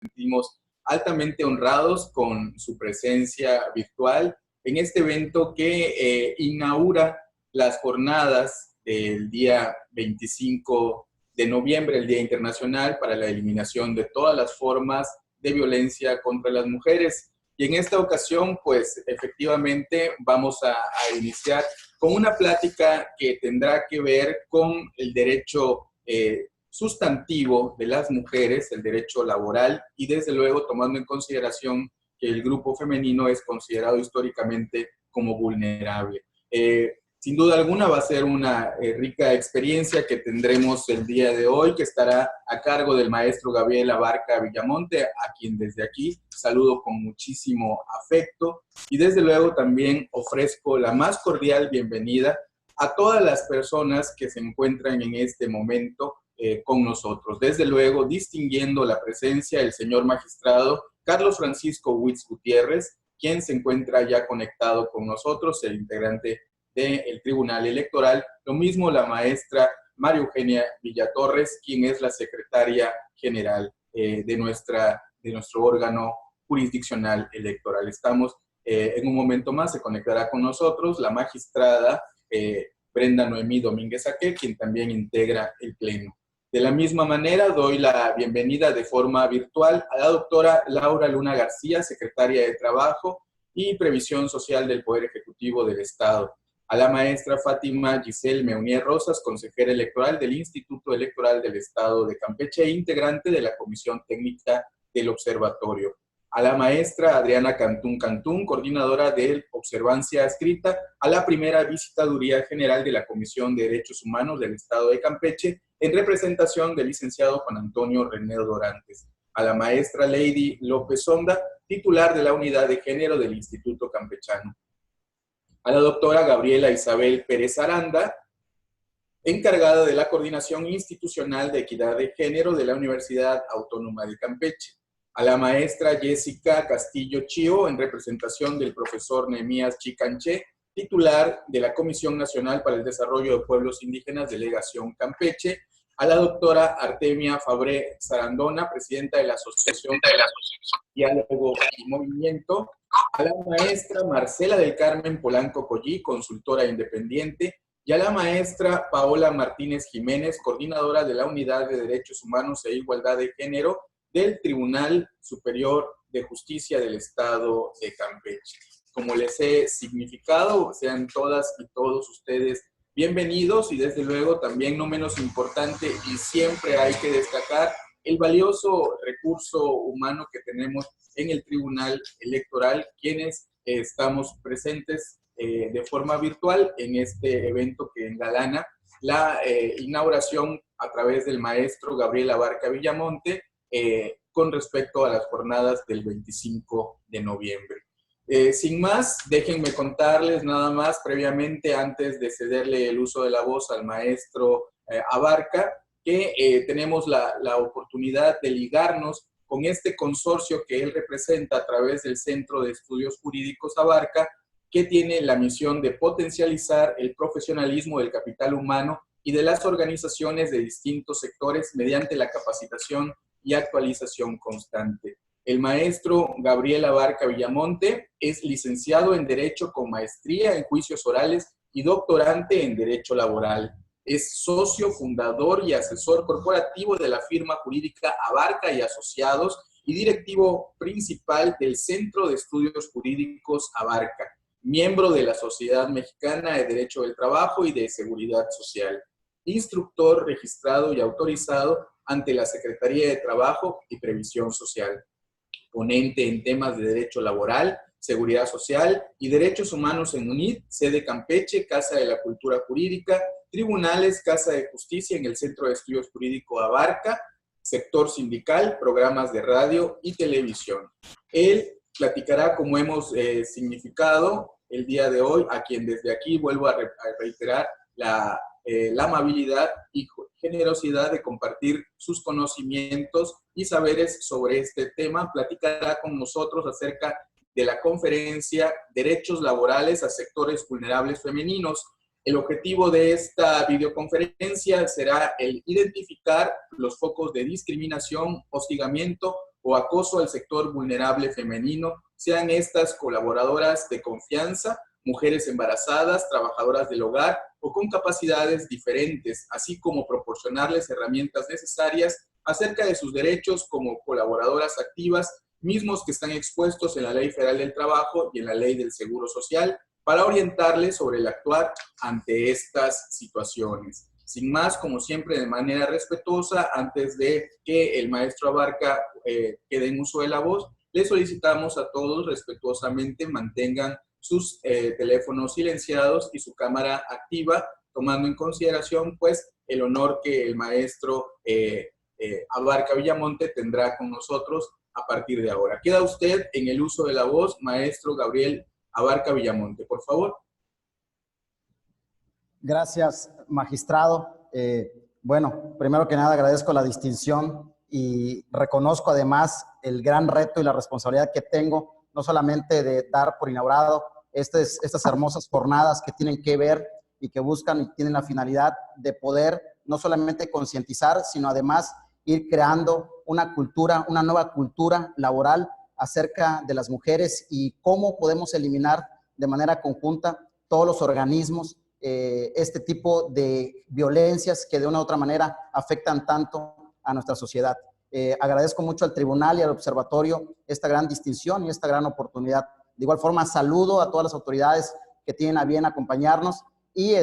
sentimos altamente honrados con su presencia virtual en este evento que inaugura las jornadas del día 25 de noviembre, el Día Internacional para la Eliminación de todas las formas de violencia contra las mujeres. Y en esta ocasión, pues efectivamente vamos a iniciar con una plática que tendrá que ver con el derecho sustantivo de las mujeres, el derecho laboral, y desde luego tomando en consideración que el grupo femenino es considerado históricamente como vulnerable. Sin duda alguna va a ser una rica experiencia que tendremos el día de hoy, que estará a cargo del maestro Gabriel Abarca Villamonte, a quien desde aquí saludo con muchísimo afecto, y desde luego también ofrezco la más cordial bienvenida a todas las personas que se encuentran en este momento con nosotros. Desde luego, distinguiendo la presencia del señor magistrado Carlos Francisco Witz Gutiérrez, quien se encuentra ya conectado con nosotros, el integrante del Tribunal Electoral. Lo mismo la maestra María Eugenia Villatorres, quien es la secretaria general de nuestro órgano jurisdiccional electoral. Estamos en un momento más, se conectará con nosotros la magistrada Brenda Noemí Domínguez Aque, quien también integra el pleno. De la misma manera, doy la bienvenida de forma virtual a la doctora Laura Luna García, secretaria de Trabajo y Previsión Social del Poder Ejecutivo del Estado, a la maestra Fátima Giselle Meunier Rosas, consejera electoral del Instituto Electoral del Estado de Campeche e integrante de la Comisión Técnica del Observatorio, a la maestra Adriana Cantún Cantún, coordinadora de Observancia Escrita, a la primera Visitaduría General de la Comisión de Derechos Humanos del Estado de Campeche, en representación del licenciado Juan Antonio René Dorantes, a la maestra Lady López Sonda, titular de la Unidad de Género del Instituto Campechano, a la doctora Gabriela Isabel Pérez Aranda, encargada de la Coordinación Institucional de Equidad de Género de la Universidad Autónoma de Campeche, a la maestra Jessica Castillo Chío, en representación del profesor Nehemías Chicanché, titular de la Comisión Nacional para el Desarrollo de Pueblos Indígenas, Delegación Campeche, a la doctora Artemia Fabré Sarandona, presidenta de la Asociación Diálogo y Movimiento, a la maestra Marcela del Carmen Polanco Collí, consultora independiente, y a la maestra Paola Martínez Jiménez, coordinadora de la Unidad de Derechos Humanos e Igualdad de Género del Tribunal Superior de Justicia del Estado de Campeche. Como les he significado, sean todas y todos ustedes bienvenidos, y desde luego también no menos importante, y siempre hay que destacar el valioso recurso humano que tenemos en el Tribunal Electoral, quienes estamos presentes de forma virtual en este evento que engalana la inauguración a través del maestro Gabriel Abarca Villamonte con respecto a las jornadas del 25 de noviembre. Sin más, déjenme contarles nada más previamente, antes de cederle el uso de la voz al maestro Abarca, que tenemos la oportunidad de ligarnos con este consorcio que él representa a través del Centro de Estudios Jurídicos Abarca, que tiene la misión de potencializar el profesionalismo del capital humano y de las organizaciones de distintos sectores mediante la capacitación y actualización constante. El maestro Gabriel Abarca Villamonte es licenciado en Derecho con maestría en Juicios Orales y doctorante en Derecho Laboral. Es socio fundador y asesor corporativo de la firma jurídica Abarca y Asociados y directivo principal del Centro de Estudios Jurídicos Abarca, miembro de la Sociedad Mexicana de Derecho del Trabajo y de Seguridad Social, instructor registrado y autorizado ante la Secretaría de Trabajo y Previsión Social, ponente en temas de derecho laboral, seguridad social y derechos humanos en UNID, sede Campeche, Casa de la Cultura Jurídica, tribunales, Casa de Justicia en el Centro de Estudios Jurídicos Abarca, sector sindical, programas de radio y televisión. Él platicará, como hemos significado el día de hoy, a quien desde aquí vuelvo a reiterar la amabilidad y generosidad de compartir sus conocimientos y saberes sobre este tema. Platicará con nosotros acerca de la conferencia Derechos Laborales a Sectores Vulnerables Femeninos. El objetivo de esta videoconferencia será el identificar los focos de discriminación, hostigamiento o acoso al sector vulnerable femenino, sean estas colaboradoras de confianza, mujeres embarazadas, trabajadoras del hogar o con capacidades diferentes, así como proporcionarles herramientas necesarias acerca de sus derechos como colaboradoras activas, mismos que están expuestos en la Ley Federal del Trabajo y en la Ley del Seguro Social, para orientarles sobre el actuar ante estas situaciones. Sin más, como siempre, de manera respetuosa, antes de que el maestro Abarca quede en uso de la voz, le solicitamos a todos respetuosamente mantengan sus teléfonos silenciados y su cámara activa, tomando en consideración pues el honor que el maestro Abarca Villamonte tendrá con nosotros a partir de ahora. Queda usted en el uso de la voz, maestro Gabriel Abarca Villamonte, por favor. Gracias, magistrado. Bueno, primero que nada agradezco la distinción y reconozco además el gran reto y la responsabilidad que tengo, no solamente de dar por inaugurado estas hermosas jornadas que tienen que ver y que buscan y tienen la finalidad de poder no solamente concientizar, sino además ir creando una cultura, una nueva cultura laboral acerca de las mujeres y cómo podemos eliminar de manera conjunta todos los organismos este tipo de violencias que de una u otra manera afectan tanto a nuestra sociedad. Agradezco mucho al tribunal y al observatorio esta gran distinción y esta gran oportunidad. De igual forma, saludo a todas las autoridades que tienen a bien acompañarnos y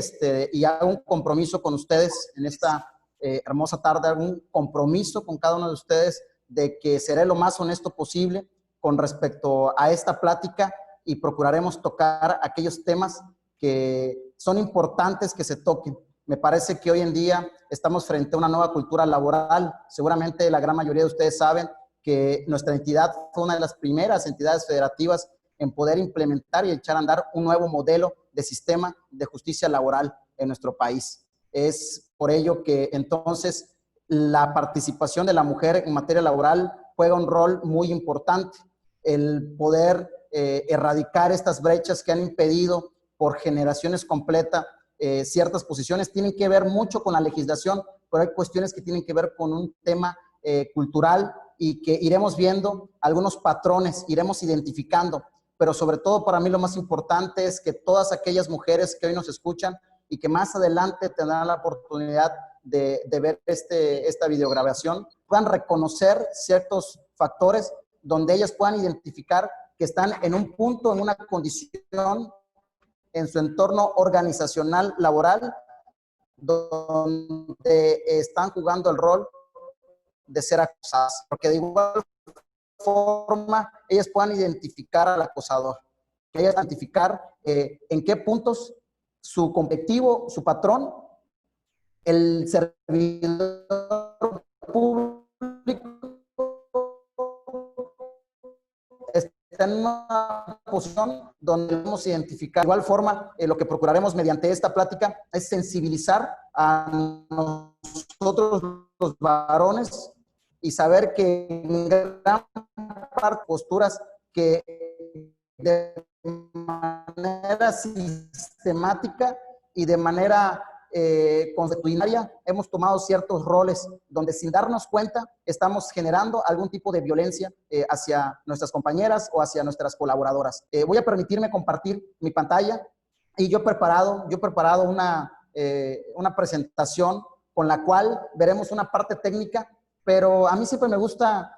hago un compromiso con ustedes en esta hermosa tarde, hago un compromiso con cada uno de ustedes de que seré lo más honesto posible con respecto a esta plática y procuraremos tocar aquellos temas que son importantes que se toquen. Me parece que hoy en día estamos frente a una nueva cultura laboral. Seguramente la gran mayoría de ustedes saben que nuestra entidad fue una de las primeras entidades federativas en poder implementar y echar a andar un nuevo modelo de sistema de justicia laboral en nuestro país. Es por ello que entonces la participación de la mujer en materia laboral juega un rol muy importante. El poder erradicar estas brechas que han impedido por generaciones completas ciertas posiciones tienen que ver mucho con la legislación, pero hay cuestiones que tienen que ver con un tema cultural y que iremos viendo algunos patrones, iremos identificando, pero sobre todo para mí lo más importante es que todas aquellas mujeres que hoy nos escuchan y que más adelante tendrán la oportunidad de ver esta videograbación, puedan reconocer ciertos factores donde ellas puedan identificar que están en un punto, en una condición en su entorno organizacional laboral, donde están jugando el rol de ser acosadas, porque de igual forma ellas puedan identificar al acosador, que ellas identificar en qué puntos su competitivo, su patrón, el servidor público está en una posición donde debemos identificar. De igual forma, lo que procuraremos mediante esta plática es sensibilizar a nosotros los varones y saber que en gran parte posturas que de manera sistemática y de manera consuetudinaria hemos tomado ciertos roles donde sin darnos cuenta estamos generando algún tipo de violencia hacia nuestras compañeras o hacia nuestras colaboradoras. Voy a permitirme compartir mi pantalla y yo he preparado una presentación con la cual veremos una parte técnica, pero a mí siempre me gusta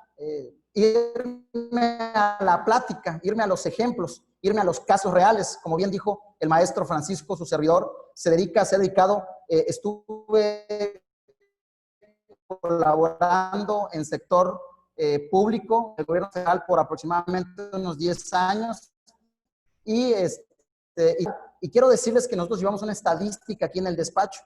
irme a la plática, irme a los ejemplos, irme a los casos reales. Como bien dijo el maestro Francisco, su servidor, se ha dedicado, estuve colaborando en sector público, el gobierno federal, por aproximadamente unos 10 años. Y quiero decirles que nosotros llevamos una estadística aquí en el despacho.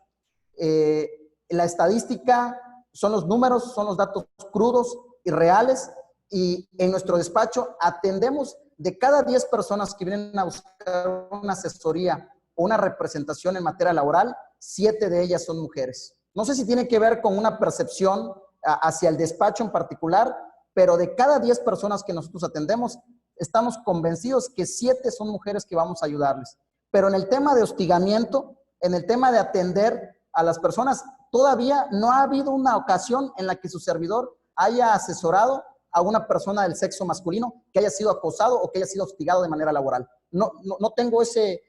La estadística son los números, son los datos crudos y reales, y en nuestro despacho atendemos de cada 10 personas que vienen a buscar una asesoría o una representación en materia laboral, 7 de ellas son mujeres. No sé si tiene que ver con una percepción hacia el despacho en particular, pero de cada 10 personas que nosotros atendemos, estamos convencidos que 7 son mujeres que vamos a ayudarles. Pero en el tema de hostigamiento, en el tema de atender a las personas, todavía no ha habido una ocasión en la que su servidor haya asesorado a una persona del sexo masculino que haya sido acosado o que haya sido hostigado de manera laboral. No tengo ese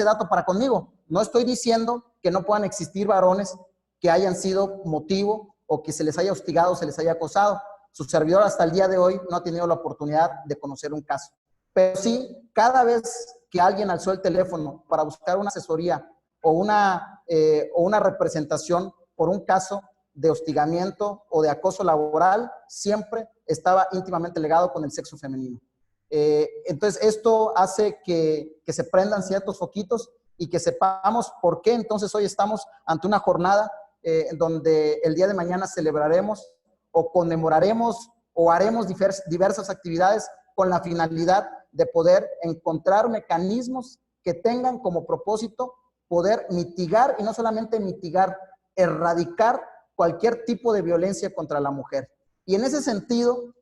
dato para conmigo. No estoy diciendo que no puedan existir varones que hayan sido motivo o que se les haya hostigado o se les haya acosado. Su servidor hasta el día de hoy no ha tenido la oportunidad de conocer un caso. Pero sí, cada vez que alguien alzó el teléfono para buscar una asesoría o una representación por un caso de hostigamiento o de acoso laboral, siempre estaba íntimamente ligado con el sexo femenino. Entonces, esto hace que se prendan ciertos foquitos y que sepamos por qué entonces hoy estamos ante una jornada donde el día de mañana celebraremos o conmemoraremos o haremos diversas actividades con la finalidad de poder encontrar mecanismos que tengan como propósito poder mitigar, y no solamente mitigar, erradicar cualquier tipo de violencia contra la mujer. Y en ese sentido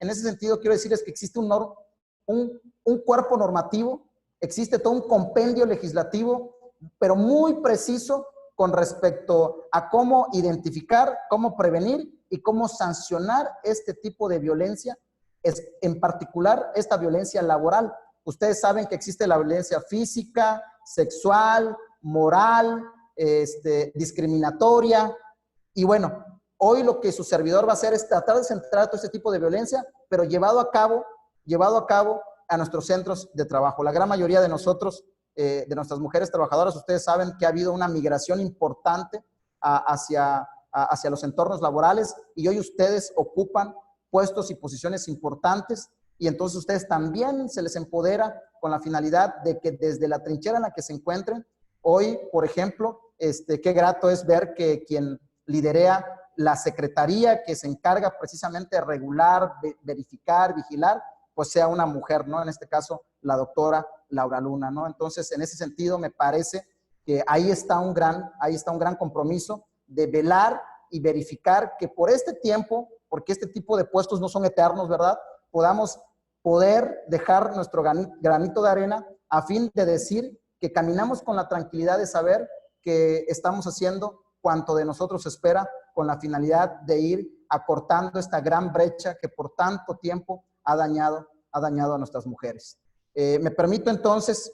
quiero decirles que existe un cuerpo normativo, existe todo un compendio legislativo, pero muy preciso con respecto a cómo identificar, cómo prevenir y cómo sancionar este tipo de violencia, en particular esta violencia laboral. Ustedes saben que existe la violencia física, sexual, moral, discriminatoria. Y bueno, hoy lo que su servidor va a hacer es tratar de centrar todo este tipo de violencia, pero llevado a cabo a nuestros centros de trabajo. La gran mayoría de nosotros, de nuestras mujeres trabajadoras, ustedes saben que ha habido una migración importante hacia los entornos laborales, y hoy ustedes ocupan puestos y posiciones importantes, y entonces ustedes también se les empodera con la finalidad de que desde la trinchera en la que se encuentren, hoy, por ejemplo, qué grato es ver que quien liderea la secretaría que se encarga precisamente de regular, verificar, vigilar, pues sea una mujer, ¿no? En este caso, la doctora Laura Luna, ¿no? Entonces, en ese sentido, me parece que ahí está un gran compromiso de velar y verificar que por este tiempo, porque este tipo de puestos no son eternos, ¿verdad?, podamos poder dejar nuestro granito de arena a fin de decir que caminamos con la tranquilidad de saber que estamos haciendo cuanto de nosotros se espera, con la finalidad de ir acortando esta gran brecha que por tanto tiempo ha dañado a nuestras mujeres. Me permito entonces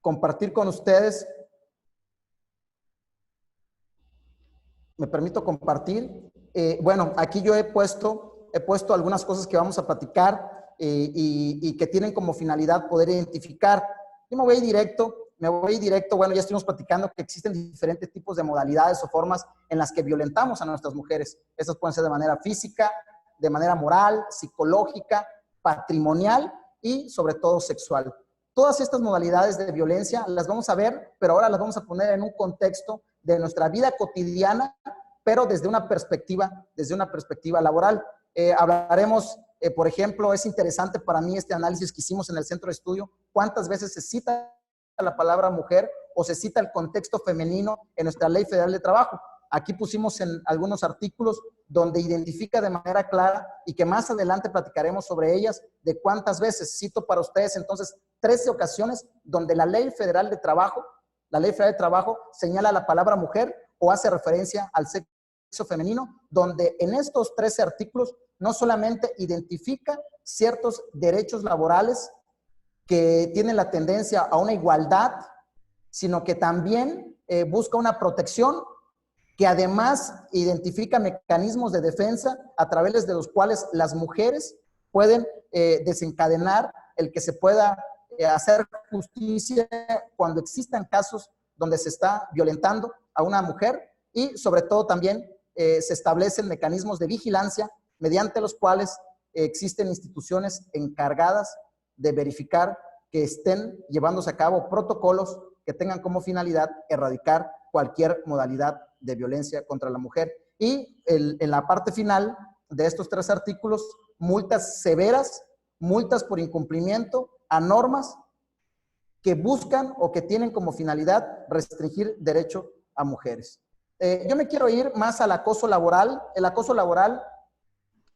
compartir con ustedes, bueno, aquí yo he puesto algunas cosas que vamos a platicar y que tienen como finalidad poder identificar. Yo me voy directo, bueno, ya estuvimos platicando que existen diferentes tipos de modalidades o formas en las que violentamos a nuestras mujeres. Estas pueden ser de manera física, de manera moral, psicológica, patrimonial y sobre todo sexual. Todas estas modalidades de violencia las vamos a ver, pero ahora las vamos a poner en un contexto de nuestra vida cotidiana, pero desde una perspectiva laboral. Hablaremos, por ejemplo, es interesante para mí este análisis que hicimos en el centro de estudio, cuántas veces se cita la palabra mujer o se cita el contexto femenino en nuestra Ley Federal de Trabajo. Aquí pusimos en algunos artículos donde identifica de manera clara, y que más adelante platicaremos sobre ellas, de cuántas veces. Cito para ustedes entonces 13 ocasiones donde la Ley Federal de Trabajo señala la palabra mujer o hace referencia al sexo femenino, donde en estos 13 artículos no solamente identifica ciertos derechos laborales que tienen la tendencia a una igualdad, sino que también busca una protección, que además identifica mecanismos de defensa a través de los cuales las mujeres pueden desencadenar el que se pueda hacer justicia cuando existan casos donde se está violentando a una mujer, y sobre todo también se establecen mecanismos de vigilancia mediante los cuales existen instituciones encargadas de verificar que estén llevándose a cabo protocolos que tengan como finalidad erradicar cualquier modalidad de violencia contra la mujer. Y en la parte final de estos 3 artículos, multas severas, multas por incumplimiento a normas que buscan o que tienen como finalidad restringir derecho a mujeres. Yo me quiero ir más al acoso laboral. El acoso laboral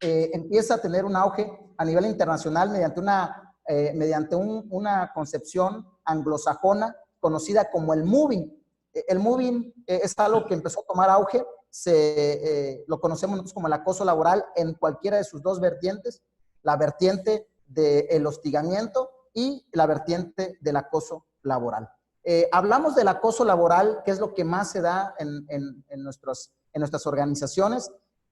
empieza a tener un auge a nivel internacional mediante una concepción anglosajona conocida como el moving. El moving es algo que empezó a tomar auge lo conocemos nosotros como el acoso laboral en cualquiera de sus dos vertientes, la vertiente del hostigamiento y la vertiente del acoso laboral. Hablamos del acoso laboral, que es lo que más se da en nuestras organizaciones,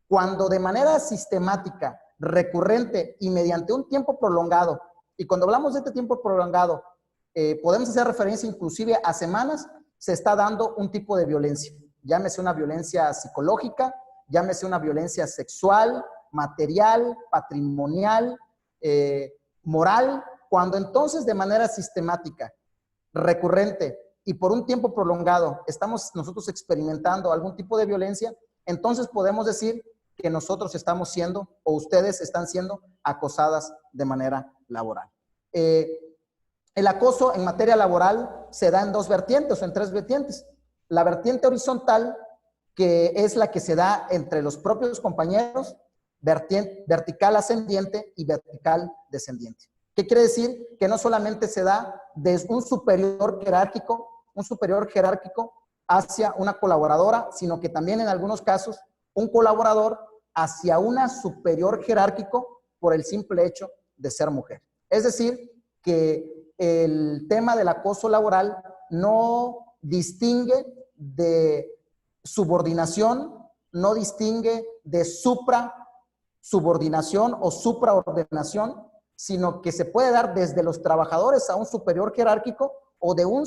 cuando de manera sistemática, recurrente y mediante un tiempo prolongado, y cuando hablamos de este tiempo prolongado, podemos hacer referencia inclusive a semanas, se está dando un tipo de violencia. Llámese una violencia psicológica, llámese una violencia sexual, material, patrimonial, moral, cuando entonces de manera sistemática, recurrente y por un tiempo prolongado estamos nosotros experimentando algún tipo de violencia, entonces podemos decir que nosotros estamos siendo o ustedes están siendo acosadas de manera laboral. El acoso en materia laboral se da en dos vertientes o en tres vertientes. La vertiente horizontal, que es la que se da entre los propios compañeros, vertical ascendiente y vertical descendiente. ¿Qué quiere decir? Que no solamente se da desde un superior jerárquico hacia una colaboradora, sino que también en algunos casos un colaborador hacia una superior jerárquico por el simple hecho de ser mujer. Es decir, que el tema del acoso laboral no distingue de subordinación, no distingue de subordinación o supraordenación, sino que se puede dar desde los trabajadores a un superior jerárquico o de un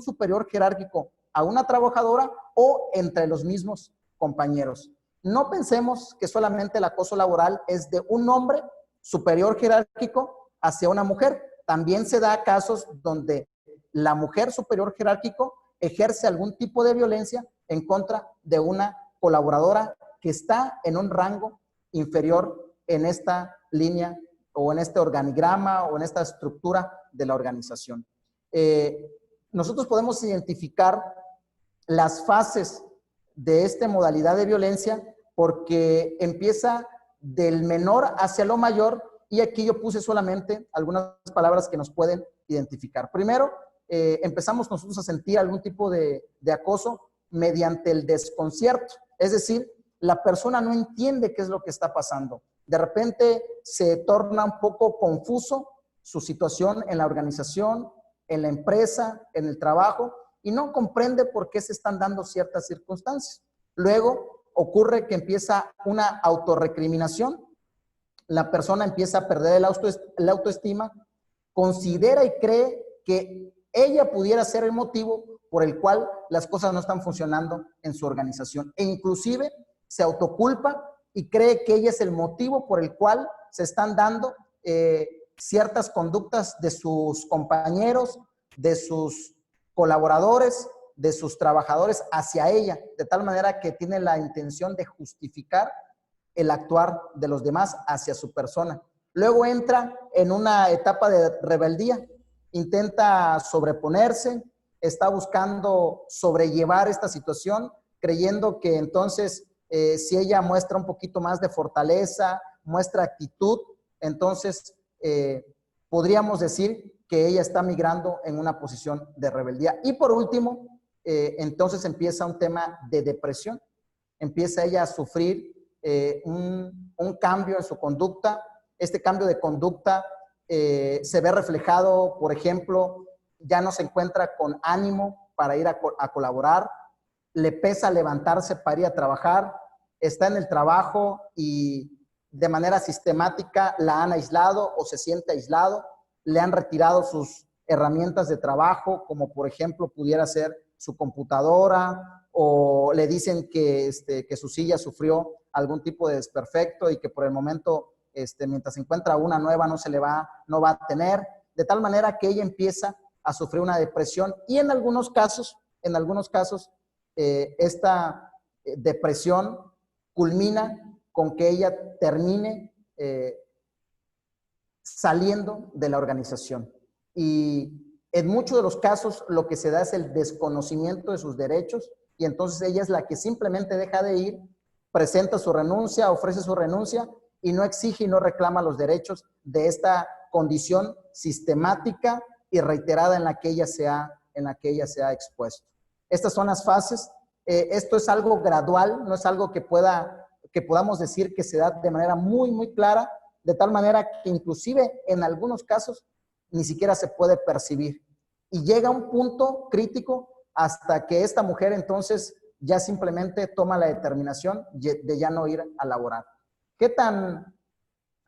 superior jerárquico a una trabajadora o entre los mismos compañeros. No pensemos que solamente el acoso laboral es de un hombre superior jerárquico hacia una mujer. También se da casos donde la mujer superior jerárquico ejerce algún tipo de violencia en contra de una colaboradora que está en un rango inferior en esta línea o en este organigrama o en esta estructura de la organización. Nosotros podemos identificar las fases de esta modalidad de violencia porque empieza del menor hacia lo mayor, y aquí yo puse solamente algunas palabras que nos pueden identificar. Primero, empezamos nosotros a sentir algún tipo de acoso mediante el desconcierto, es decir, la persona no entiende qué es lo que está pasando. De repente se torna un poco confuso su situación en la organización, en la empresa, en el trabajo, y no comprende por qué se están dando ciertas circunstancias. Luego ocurre que empieza una autorrecriminación, la persona empieza a perder la autoestima, considera y cree que ella pudiera ser el motivo por el cual las cosas no están funcionando en su organización, e inclusive se autoculpa y cree que ella es el motivo por el cual se están dando ciertas conductas de sus compañeros, de sus colaboradores, de sus trabajadores hacia ella, de tal manera que tiene la intención de justificar el actuar de los demás hacia su persona. Luego entra en una etapa de rebeldía, intenta sobreponerse, está buscando sobrellevar esta situación, creyendo que entonces si ella muestra un poquito más de fortaleza, muestra actitud, entonces podríamos decir que ella está migrando en una posición de rebeldía. Y por último, entonces empieza un tema de depresión, empieza ella a sufrir un cambio en su conducta. Este cambio de conducta se ve reflejado, por ejemplo, ya no se encuentra con ánimo para ir a colaborar, le pesa levantarse para ir a trabajar, está en el trabajo y de manera sistemática la han aislado o se siente aislado, le han retirado sus herramientas de trabajo, como por ejemplo pudiera ser su computadora, o le dicen que su silla sufrió algún tipo de desperfecto y que por el momento, mientras se encuentra una nueva, no va a tener, de tal manera que ella empieza a sufrir una depresión y en algunos casos, esta depresión culmina con que ella termine saliendo de la organización. Y en muchos de los casos lo que se da es el desconocimiento de sus derechos y entonces ella es la que simplemente deja de ir, presenta su renuncia, ofrece su renuncia y no exige y no reclama los derechos de esta condición sistemática y reiterada en la que ella se ha expuesto. Estas son las fases esto es algo gradual, no es algo que podamos decir que se da de manera muy, muy clara, de tal manera que inclusive en algunos casos ni siquiera se puede percibir. Y llega un punto crítico hasta que esta mujer entonces ya simplemente toma la determinación de ya no ir a laborar. ¿Qué tan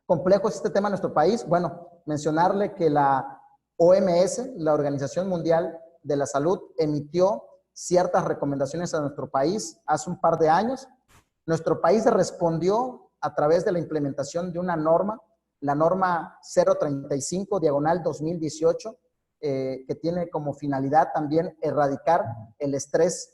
complejo es este tema en nuestro país? Bueno, mencionarle que la OMS, la Organización Mundial de la Salud, emitió ciertas recomendaciones a nuestro país hace un par de años. Nuestro país respondió a través de la implementación de una norma, la norma 035/2018, que tiene como finalidad también erradicar el estrés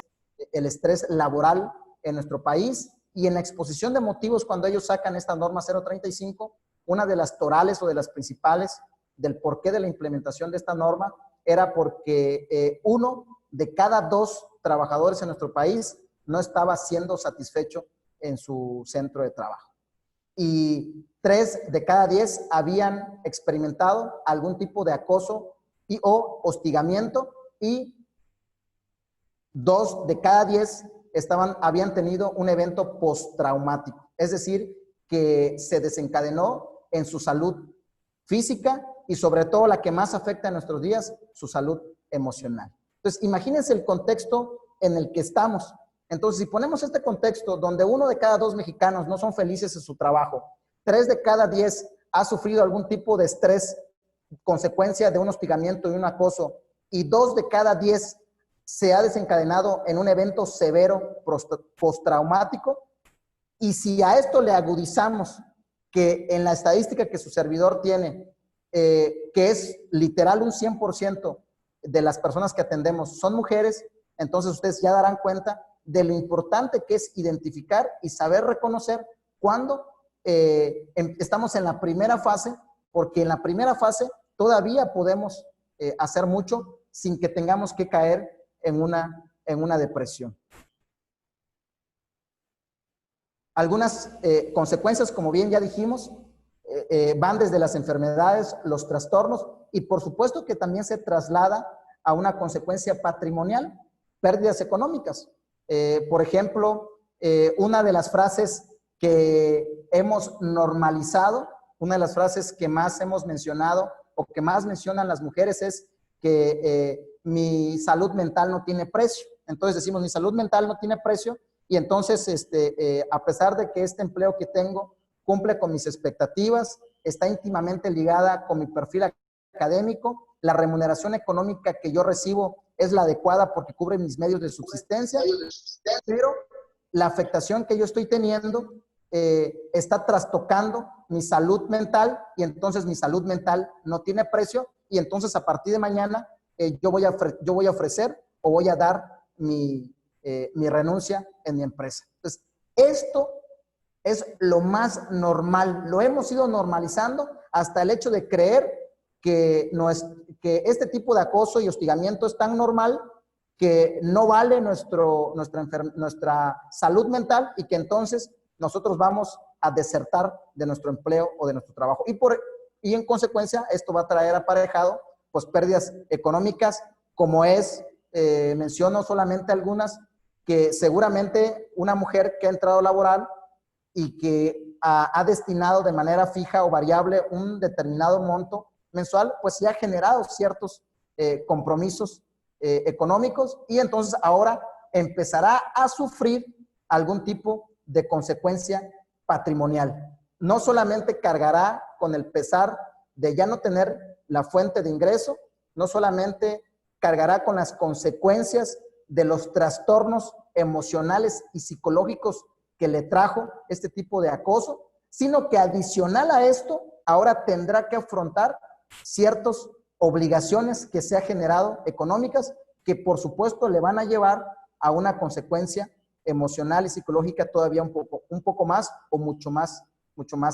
laboral en nuestro país. Y en la exposición de motivos, cuando ellos sacan esta norma 035, una de las torales o de las principales del porqué de la implementación de esta norma era porque 1 de cada 2 trabajadores en nuestro país no estaba siendo satisfecho en su centro de trabajo. Y 3 de cada 10 habían experimentado algún tipo de acoso o hostigamiento, y 2 de cada 10 habían tenido un evento postraumático, es decir, que se desencadenó en su salud física y sobre todo la que más afecta en nuestros días, su salud emocional. Entonces, imagínense el contexto en el que estamos. Entonces, si ponemos este contexto donde 1 de cada 2 mexicanos no son felices en su trabajo, 3 de cada 10 ha sufrido algún tipo de estrés, consecuencia de un hostigamiento y un acoso, y 2 de cada 10 se ha desencadenado en un evento severo postraumático, y si a esto le agudizamos que en la estadística que su servidor tiene, que es literal un 100% de las personas que atendemos son mujeres, entonces ustedes ya darán cuenta de lo importante que es identificar y saber reconocer cuando estamos en la primera fase, porque en la primera fase todavía podemos hacer mucho sin que tengamos que caer en una depresión. Algunas consecuencias, como bien ya dijimos, van desde las enfermedades, los trastornos, y por supuesto que también se traslada a una consecuencia patrimonial, pérdidas económicas. Por ejemplo, una de las frases que hemos normalizado, una de las frases que más hemos mencionado o que más mencionan las mujeres es que mi salud mental no tiene precio. Entonces decimos, mi salud mental no tiene precio, y entonces a pesar de que este empleo que tengo cumple con mis expectativas, está íntimamente ligada con mi perfil académico, la remuneración económica que yo recibo es la adecuada porque cubre mis medios de subsistencia, pero la afectación que yo estoy teniendo está trastocando mi salud mental, y entonces mi salud mental no tiene precio, y entonces a partir de mañana yo voy a ofrecer o voy a dar mi renuncia en mi empresa. Entonces, esto es lo más normal, lo hemos ido normalizando hasta el hecho de creer que este tipo de acoso y hostigamiento es tan normal que no vale nuestra salud mental, y que entonces nosotros vamos a desertar de nuestro empleo o de nuestro trabajo. Y en consecuencia, esto va a traer aparejado pues pérdidas económicas, como menciono solamente algunas, que seguramente una mujer que ha entrado a laborar y que ha destinado de manera fija o variable un determinado monto mensual, pues sí ha generado ciertos compromisos económicos, y entonces ahora empezará a sufrir algún tipo de consecuencia patrimonial. No solamente cargará con el pesar de ya no tener la fuente de ingreso, no solamente cargará con las consecuencias de los trastornos emocionales y psicológicos que le trajo este tipo de acoso, sino que adicional a esto, ahora tendrá que afrontar ciertas obligaciones que se ha generado económicas, que por supuesto le van a llevar a una consecuencia emocional y psicológica todavía un poco más o mucho más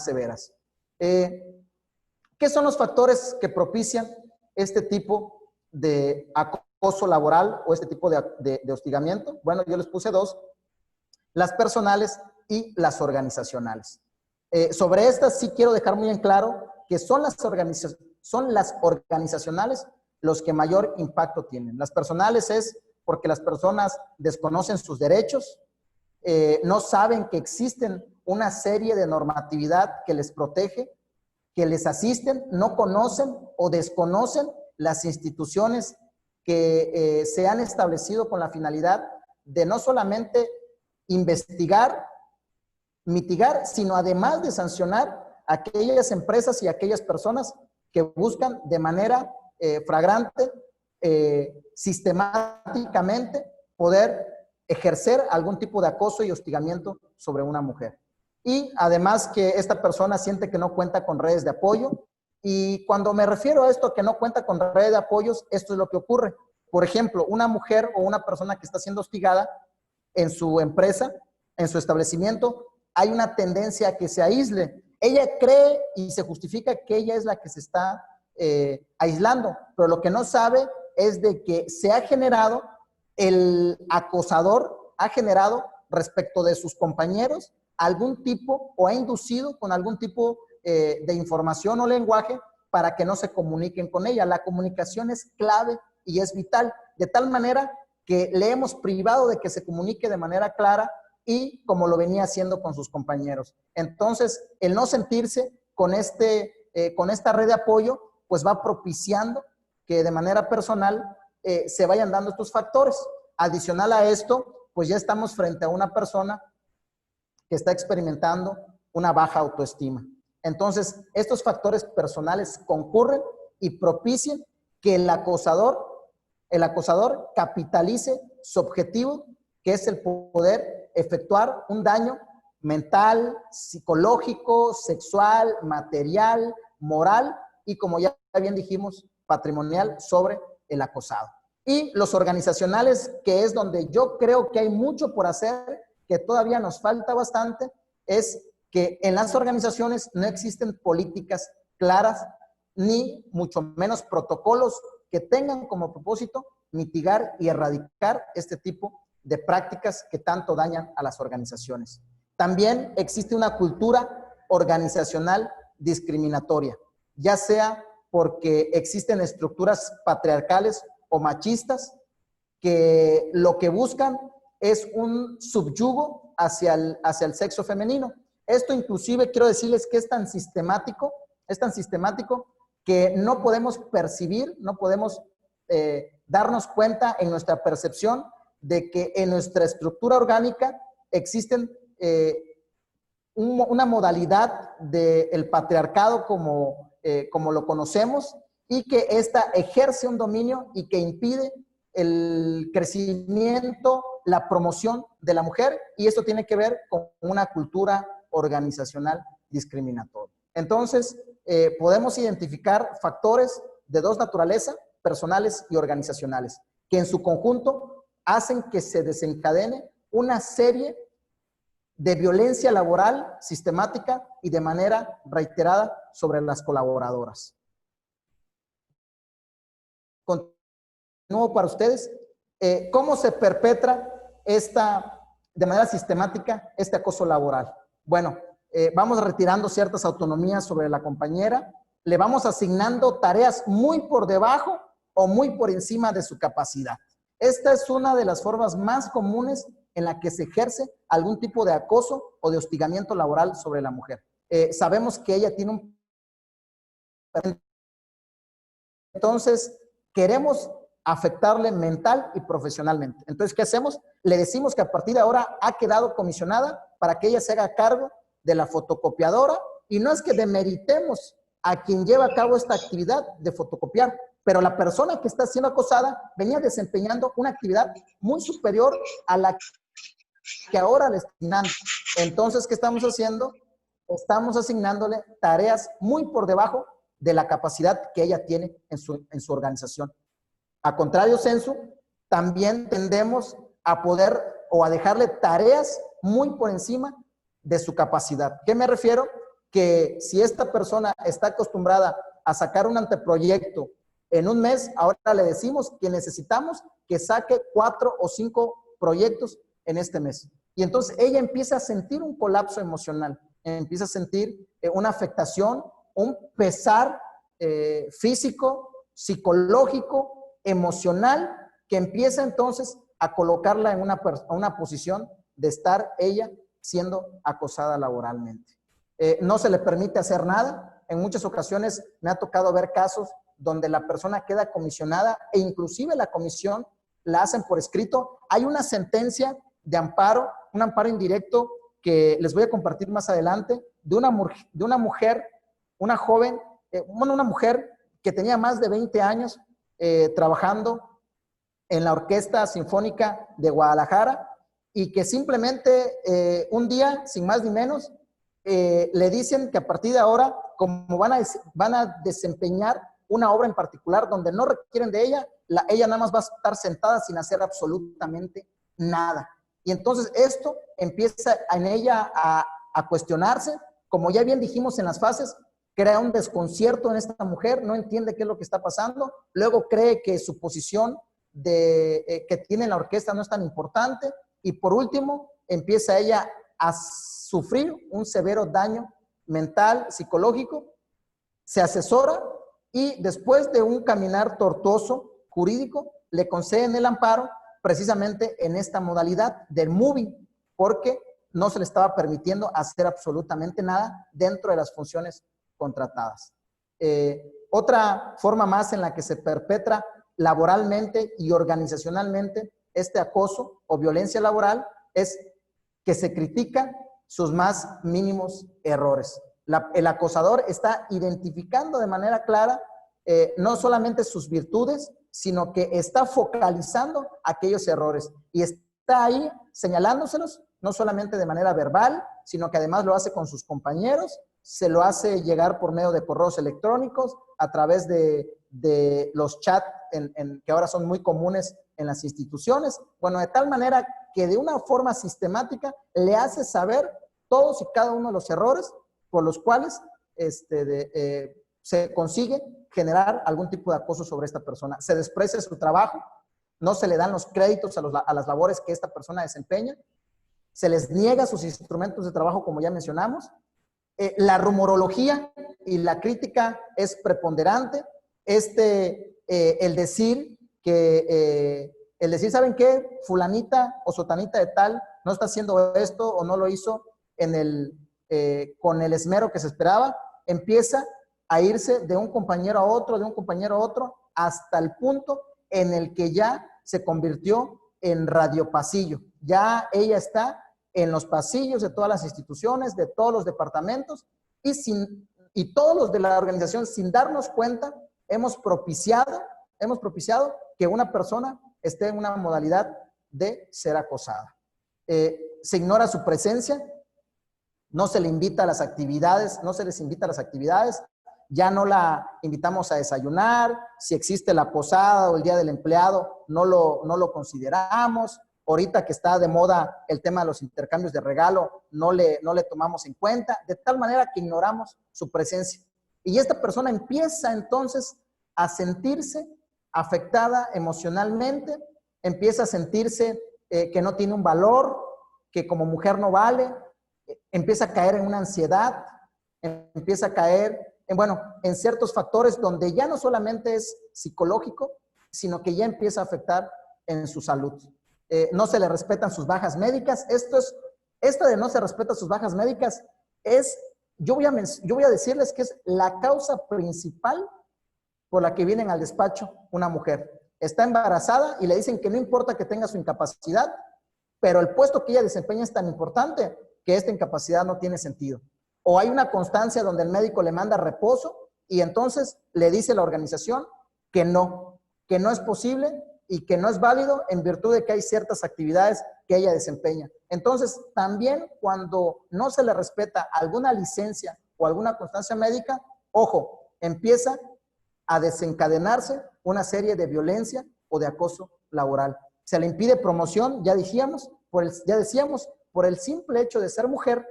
severas. ¿Qué son los factores que propician este tipo de acoso laboral o este tipo de hostigamiento? Bueno, yo les puse 2, las personales y las organizacionales. Sobre estas sí quiero dejar muy en claro que son las organizacionales los que mayor impacto tienen. Las personales es porque las personas desconocen sus derechos, no saben que existen una serie de normatividad que les protege, que les asisten, no conocen o desconocen las instituciones que se han establecido con la finalidad de no solamente investigar, mitigar, sino además de sancionar a aquellas empresas y aquellas personas que buscan de manera flagrante, sistemáticamente, poder ejercer algún tipo de acoso y hostigamiento sobre una mujer. Y además que esta persona siente que no cuenta con redes de apoyo. Y cuando me refiero a esto, que no cuenta con redes de apoyos, esto es lo que ocurre. Por ejemplo, una mujer o una persona que está siendo hostigada en su empresa, en su establecimiento, hay una tendencia a que se aísle. Ella cree y se justifica que ella es la que se está aislando, pero lo que no sabe es de que se ha generado, el acosador ha generado respecto de sus compañeros algún tipo, o ha inducido con algún tipo de información o lenguaje para que no se comuniquen con ella. La comunicación es clave y es vital, de tal manera que le hemos privado de que se comunique de manera clara y como lo venía haciendo con sus compañeros. Entonces, el no sentirse con esta red de apoyo, pues va propiciando que de manera personal se vayan dando estos factores. Adicional a esto, pues ya estamos frente a una persona que está experimentando una baja autoestima. Entonces, estos factores personales concurren y propician que el acosador capitalice su objetivo, que es el poder efectuar un daño mental, psicológico, sexual, material, moral y, como ya bien dijimos, patrimonial sobre el acosado. Y los organizacionales, que es donde yo creo que hay mucho por hacer, que todavía nos falta bastante, es que en las organizaciones no existen políticas claras, ni mucho menos protocolos que tengan como propósito mitigar y erradicar este tipo de prácticas que tanto dañan a las organizaciones. También existe una cultura organizacional discriminatoria, ya sea porque existen estructuras patriarcales o machistas que lo que buscan es un subyugo hacia el sexo femenino. Esto inclusive quiero decirles que es tan sistemático que no podemos percibir, no podemos darnos cuenta en nuestra percepción de que en nuestra estructura orgánica existen una modalidad del patriarcado como lo conocemos, y que ésta ejerce un dominio y que impide el crecimiento, la promoción de la mujer, y esto tiene que ver con una cultura organizacional discriminatoria. Entonces, podemos identificar factores de dos naturalezas, personales y organizacionales, que en su conjunto hacen que se desencadene una serie de violencia laboral sistemática y de manera reiterada sobre las colaboradoras. Continúo para ustedes. ¿Cómo se perpetra de manera sistemática este acoso laboral? Bueno, vamos retirando ciertas autonomías sobre la compañera, le vamos asignando tareas muy por debajo o muy por encima de su capacidad. Esta es una de las formas más comunes en la que se ejerce algún tipo de acoso o de hostigamiento laboral sobre la mujer. Sabemos que ella tiene un... Entonces, queremos afectarle mental y profesionalmente. Entonces, ¿qué hacemos? Le decimos que a partir de ahora ha quedado comisionada para que ella se haga cargo de la fotocopiadora, y no es que demeritemos a quien lleva a cabo esta actividad de fotocopiar, pero la persona que está siendo acosada venía desempeñando una actividad muy superior a la que ahora le asignan. Entonces, ¿qué estamos haciendo? Estamos asignándole tareas muy por debajo de la capacidad que ella tiene en su organización. A contrario, Censu, también tendemos a poder o a dejarle tareas muy por encima de su capacidad. ¿Qué me refiero? Que si esta persona está acostumbrada a sacar un anteproyecto en un mes, ahora le decimos que necesitamos que saque 4 o 5 proyectos en este mes. Y entonces ella empieza a sentir un colapso emocional, empieza a sentir una afectación, un pesar físico, psicológico, emocional, que empieza entonces a colocarla en una posición de estar ella siendo acosada laboralmente. No se le permite hacer nada. En muchas ocasiones me ha tocado ver casos donde la persona queda comisionada e inclusive la comisión la hacen por escrito. Hay una sentencia de amparo, un amparo indirecto que les voy a compartir más adelante, de una mujer, una joven, una mujer que tenía más de 20 años trabajando en la Orquesta Sinfónica de Guadalajara y que simplemente un día, sin más ni menos, le dicen que a partir de ahora, como van a desempeñar una obra en particular donde no requieren de ella, ella nada más va a estar sentada sin hacer absolutamente nada. Y entonces esto empieza en ella a cuestionarse, como ya bien dijimos en las fases, crea un desconcierto en esta mujer, no entiende qué es lo que está pasando, luego cree que su posición que tiene en la orquesta no es tan importante, y por último empieza ella a sufrir un severo daño mental, psicológico, se asesora y después de un caminar tortuoso jurídico, le conceden el amparo precisamente en esta modalidad del moving, porque no se le estaba permitiendo hacer absolutamente nada dentro de las funciones contratadas. Otra forma más en la que se perpetra laboralmente y organizacionalmente este acoso o violencia laboral es que se critican sus más mínimos errores. El acosador está identificando de manera clara no solamente sus virtudes, sino que está focalizando aquellos errores y está ahí señalándoselos, no solamente de manera verbal, sino que además lo hace con sus compañeros, se lo hace llegar por medio de correos electrónicos, a través de los chats que ahora son muy comunes en las instituciones. Bueno, de tal manera que de una forma sistemática le hace saber todos y cada uno de los errores por los cuales se consigue generar algún tipo de acoso sobre esta persona. Se desprecia su trabajo, no se le dan los créditos a las labores que esta persona desempeña, se les niega sus instrumentos de trabajo, como ya mencionamos. La rumorología y la crítica es preponderante. El decir, ¿saben qué? Fulanita o sotanita de tal no está haciendo esto o no lo hizo con el esmero que se esperaba, empieza a irse de un compañero a otro, de un compañero a otro, hasta el punto en el que ya se convirtió en radiopasillo. Ya ella está en los pasillos de todas las instituciones, de todos los departamentos, y todos los de la organización, sin darnos cuenta, hemos propiciado que una persona esté en una modalidad de ser acosada. Se ignora su presencia, no se le invita a las actividades, no se les invita a las actividades, ya no la invitamos a desayunar, si existe la posada o el día del empleado, no lo consideramos. Ahorita que está de moda el tema de los intercambios de regalo, no le tomamos en cuenta, de tal manera que ignoramos su presencia. Y esta persona empieza entonces a sentirse afectada emocionalmente, empieza a sentirse que no tiene un valor, que como mujer no vale, empieza a caer en una ansiedad, empieza a caer en ciertos factores donde ya no solamente es psicológico, sino que ya empieza a afectar en su salud. No se le respetan sus bajas médicas. Esto de no se respeta sus bajas médicas yo voy a decirles que es la causa principal por la que vienen al despacho una mujer. Está embarazada y le dicen que no importa que tenga su incapacidad, pero el puesto que ella desempeña es tan importante que esta incapacidad no tiene sentido. O hay una constancia donde el médico le manda reposo y entonces le dice la organización que no es posible y que no es válido en virtud de que hay ciertas actividades que ella desempeña. Entonces, también cuando no se le respeta alguna licencia o alguna constancia médica, ojo, empieza a desencadenarse una serie de violencia o de acoso laboral. Se le impide promoción, ya decíamos, por el simple hecho de ser mujer,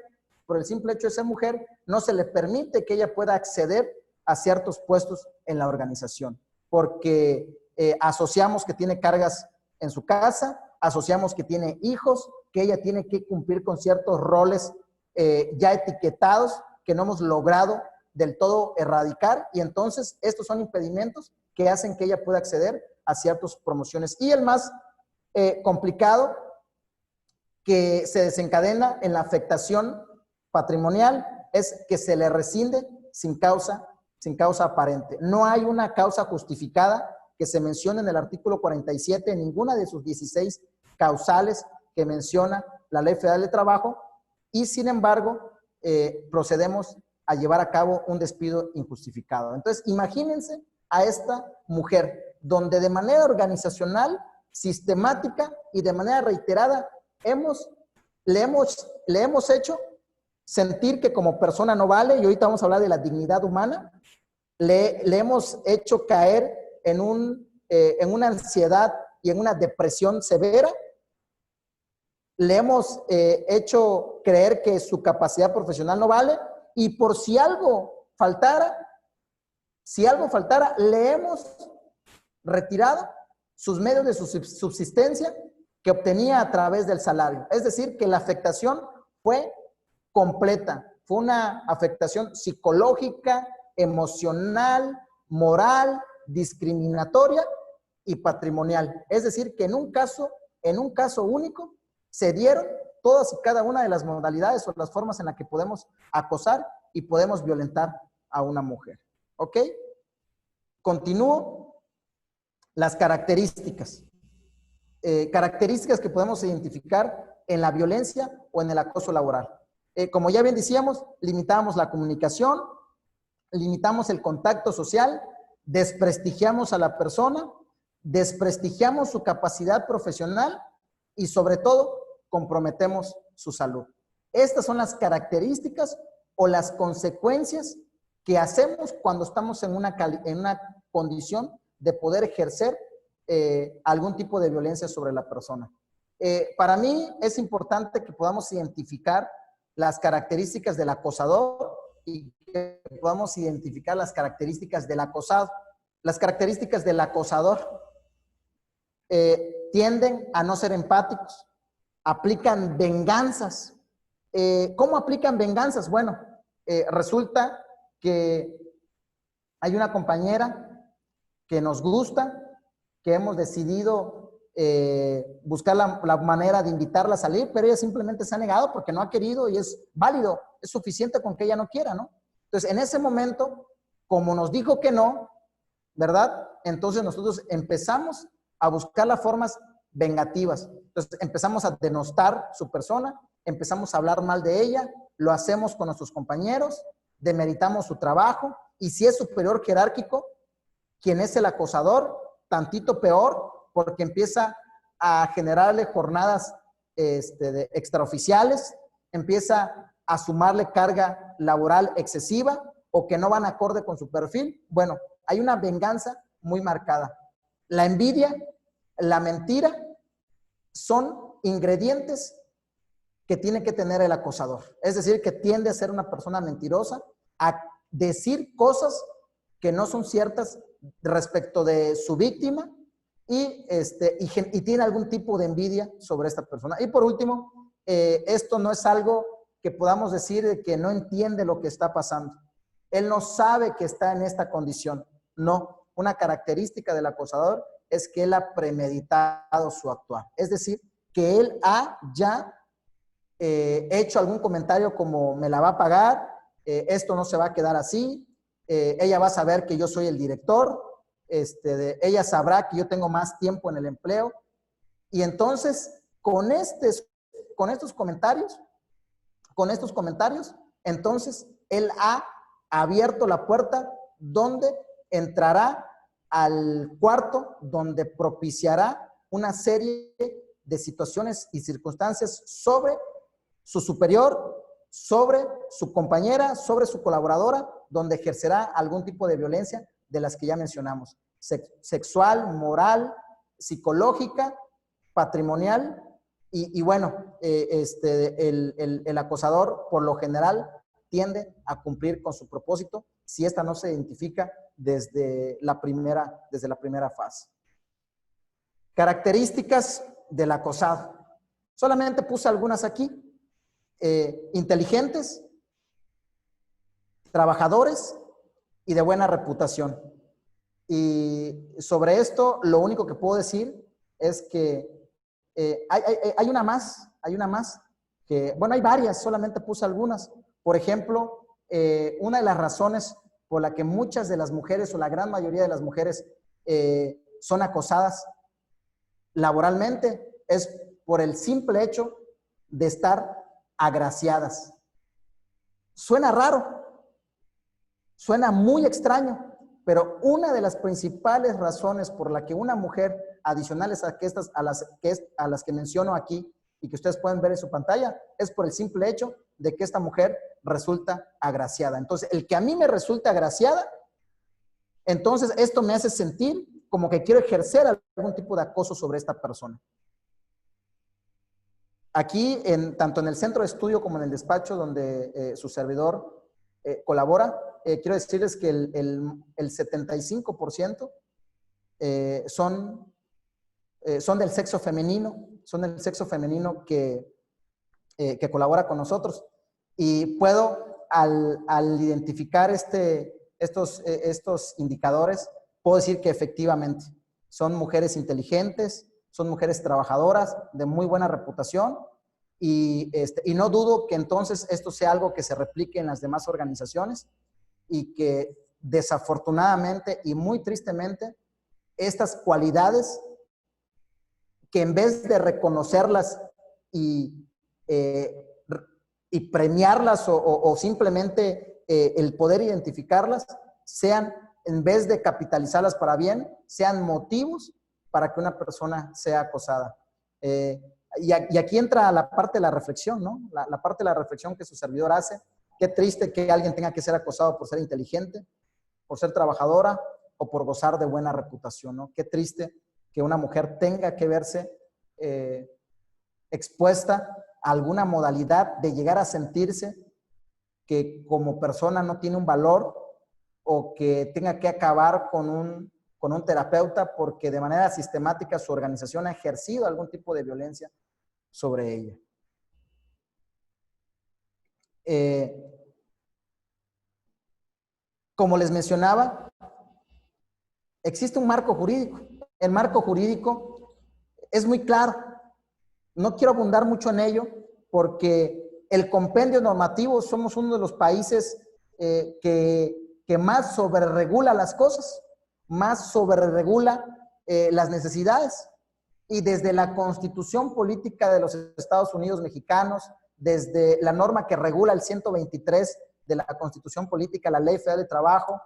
no se le permite que ella pueda acceder a ciertos puestos en la organización, porque asociamos que tiene cargas en su casa, asociamos que tiene hijos, que ella tiene que cumplir con ciertos roles ya etiquetados que no hemos logrado del todo erradicar, y entonces estos son impedimentos que hacen que ella pueda acceder a ciertas promociones. Y el más complicado, que se desencadena en la afectación patrimonial, es que se le rescinde sin causa aparente. No hay una causa justificada que se mencione en el artículo 47 en ninguna de sus 16 causales que menciona la Ley Federal de Trabajo, y sin embargo procedemos a llevar a cabo un despido injustificado. Entonces, imagínense a esta mujer, donde de manera organizacional, sistemática y de manera reiterada le hemos hecho sentir que como persona no vale, y ahorita vamos a hablar de la dignidad humana. Le hemos hecho caer en una ansiedad y en una depresión severa. Le hemos hecho creer que su capacidad profesional no vale, y por si algo faltara, le hemos retirado sus medios de subsistencia que obtenía a través del salario. Es decir, que la afectación fue completa. Fue una afectación psicológica, emocional, moral, discriminatoria y patrimonial. Es decir, que en un caso único se dieron todas y cada una de las modalidades o las formas en las que podemos acosar y podemos violentar a una mujer. ¿Ok? Continúo. Las características. Características que podemos identificar en la violencia o en el acoso laboral. Como ya bien decíamos, limitamos la comunicación, limitamos el contacto social, desprestigiamos a la persona, desprestigiamos su capacidad profesional y sobre todo comprometemos su salud. Estas son las características o las consecuencias que hacemos cuando estamos en una condición de poder ejercer algún tipo de violencia sobre la persona. Para mí es importante que podamos identificar las características del acosador y que podamos identificar las características del acosado. Las características del acosador tienden a no ser empáticos, aplican venganzas. ¿Cómo aplican venganzas? Bueno, resulta que hay una compañera que nos gusta, que hemos decidido buscar la manera de invitarla a salir, pero ella simplemente se ha negado porque no ha querido, y es válido, es suficiente con que ella no quiera, ¿no? Entonces, en ese momento, como nos dijo que no, ¿verdad? Entonces nosotros empezamos a buscar las formas vengativas. Entonces empezamos a denostar su persona, empezamos a hablar mal de ella, lo hacemos con nuestros compañeros, demeritamos su trabajo, y si es superior jerárquico, quien es el acosador, tantito peor, porque empieza a generarle jornadas extraoficiales, empieza a sumarle carga laboral excesiva o que no van acorde con su perfil. Bueno, hay una venganza muy marcada. La envidia, la mentira son ingredientes que tiene que tener el acosador. Es decir, que tiende a ser una persona mentirosa, a decir cosas que no son ciertas respecto de su víctima y tiene algún tipo de envidia sobre esta persona. Y por último, esto no es algo que podamos decir de que no entiende lo que está pasando. Él no sabe que está en esta condición. No, una característica del acosador es que él ha premeditado su actuar. Es decir, que él ha ya hecho algún comentario como me la va a pagar, esto no se va a quedar así, ella va a saber que yo soy el director, ella sabrá que yo tengo más tiempo en el empleo. Y entonces, con estos comentarios, entonces él ha abierto la puerta donde entrará al cuarto, donde propiciará una serie de situaciones y circunstancias sobre su superior, sobre su compañera, sobre su colaboradora, donde ejercerá algún tipo de violencia de las que ya mencionamos. Sexual, moral, psicológica, patrimonial y bueno, el acosador por lo general tiende a cumplir con su propósito si esta no se identifica desde la primera fase. Características del acosado. Solamente puse algunas aquí. Inteligentes, trabajadores y de buena reputación. Y sobre esto, lo único que puedo decir es que hay una más, que, bueno, hay varias, solamente puse algunas. Por ejemplo, una de las razones por la que muchas de las mujeres o la gran mayoría de las mujeres son acosadas laboralmente es por el simple hecho de estar agraciadas. Suena raro, suena muy extraño, pero una de las principales razones por la que una mujer, adicionales a las que menciono aquí y que ustedes pueden ver en su pantalla, es por el simple hecho de que esta mujer resulta agraciada. Entonces, el que a mí me resulta agraciada, entonces esto me hace sentir como que quiero ejercer algún tipo de acoso sobre esta persona. Aquí, tanto en el centro de estudio como en el despacho donde su servidor colabora, quiero decirles que el 75% son del sexo femenino, que colabora con nosotros. Y puedo, al identificar estos indicadores, puedo decir que efectivamente son mujeres inteligentes, son mujeres trabajadoras, de muy buena reputación, y no dudo que entonces esto sea algo que se replique en las demás organizaciones y que desafortunadamente y muy tristemente estas cualidades que en vez de reconocerlas y premiarlas o simplemente el poder identificarlas, sean, en vez de capitalizarlas para bien, sean motivos para que una persona sea acosada. Y aquí entra la parte de la reflexión, ¿no? La parte de la reflexión que su servidor hace. Qué triste que alguien tenga que ser acosado por ser inteligente, por ser trabajadora o por gozar de buena reputación, ¿no? Qué triste que una mujer tenga que verse expuesta a alguna modalidad de llegar a sentirse que como persona no tiene un valor o que tenga que acabar con un terapeuta porque de manera sistemática su organización ha ejercido algún tipo de violencia sobre ella. Como les mencionaba, existe un marco jurídico. El marco jurídico es muy claro. No quiero abundar mucho en ello porque el compendio normativo somos uno de los países que más sobreregula las cosas, más sobreregula las necesidades. Y desde la Constitución Política de los Estados Unidos Mexicanos, desde la norma que regula el 123 de la Constitución Política, la Ley Federal de Trabajo,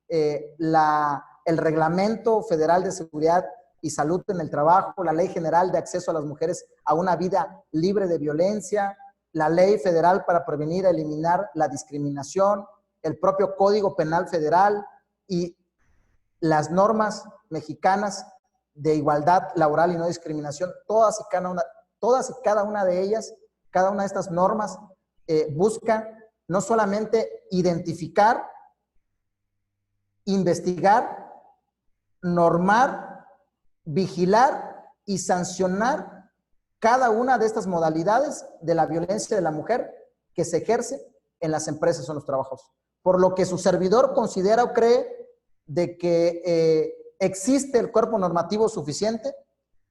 el Reglamento Federal de Seguridad y Salud en el Trabajo, la Ley General de Acceso a las Mujeres a una Vida Libre de Violencia, la Ley Federal para Prevenir y Eliminar la Discriminación, el propio Código Penal Federal y las normas mexicanas de igualdad laboral y no discriminación, todas y cada una de ellas, cada una de estas normas busca no solamente identificar, investigar, normar, vigilar y sancionar cada una de estas modalidades de la violencia de la mujer que se ejerce en las empresas o en los trabajos. Por lo que su servidor considera o cree de que existe el cuerpo normativo suficiente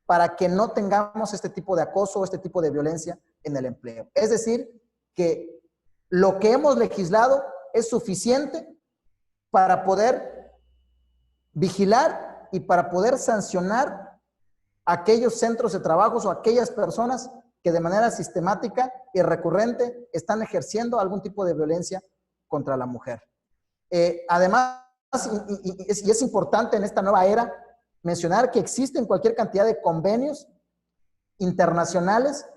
para que no tengamos este tipo de acoso o este tipo de violencia en el empleo. Es decir, que lo que hemos legislado es suficiente para poder vigilar y para poder sancionar aquellos centros de trabajo o aquellas personas que de manera sistemática y recurrente están ejerciendo algún tipo de violencia contra la mujer. Además, y es importante en esta nueva era mencionar que existen cualquier cantidad de convenios internacionales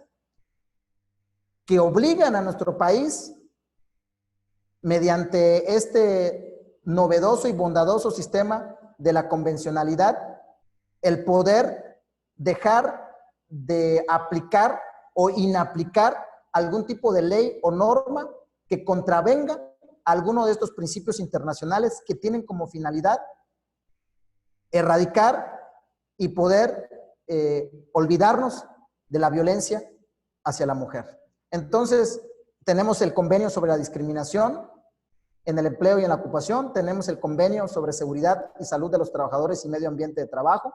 que obligan a nuestro país, mediante este novedoso y bondadoso sistema de la convencionalidad, el poder dejar de aplicar o inaplicar algún tipo de ley o norma que contravenga alguno de estos principios internacionales que tienen como finalidad erradicar y poder olvidarnos de la violencia hacia la mujer. Entonces, tenemos el convenio sobre la discriminación, En el empleo y en la ocupación tenemos el convenio sobre seguridad y salud de los trabajadores y medio ambiente de trabajo.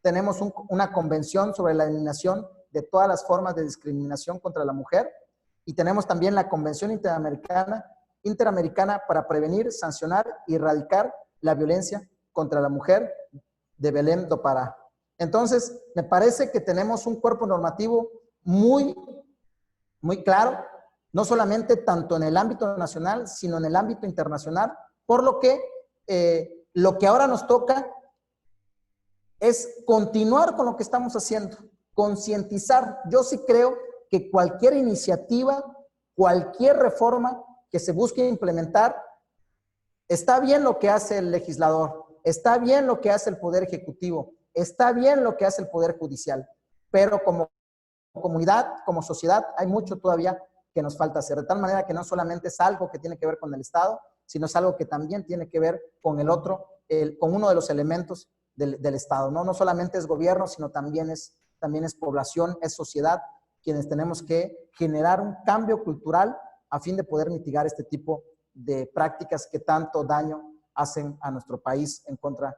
Tenemos una convención sobre la eliminación de todas las formas de discriminación contra la mujer. Y tenemos también la Convención Interamericana para prevenir, sancionar y erradicar la violencia contra la mujer de Belém do Pará. Entonces, me parece que tenemos un cuerpo normativo muy claro, no solamente tanto en el ámbito nacional, sino en el ámbito internacional, por lo que ahora nos toca es continuar con lo que estamos haciendo, concientizar. Yo sí creo que cualquier iniciativa, cualquier reforma que se busque implementar, está bien lo que hace el legislador, está bien lo que hace el Poder Ejecutivo, está bien lo que hace el Poder Judicial, pero como comunidad, como sociedad, hay mucho todavía que nos falta hacer, de tal manera que no solamente es algo que tiene que ver con el Estado, sino es algo que también tiene que ver con el otro, con uno de los elementos del Estado, ¿no? No solamente es gobierno, sino también es población, es sociedad, quienes tenemos que generar un cambio cultural a fin de poder mitigar este tipo de prácticas que tanto daño hacen a nuestro país en contra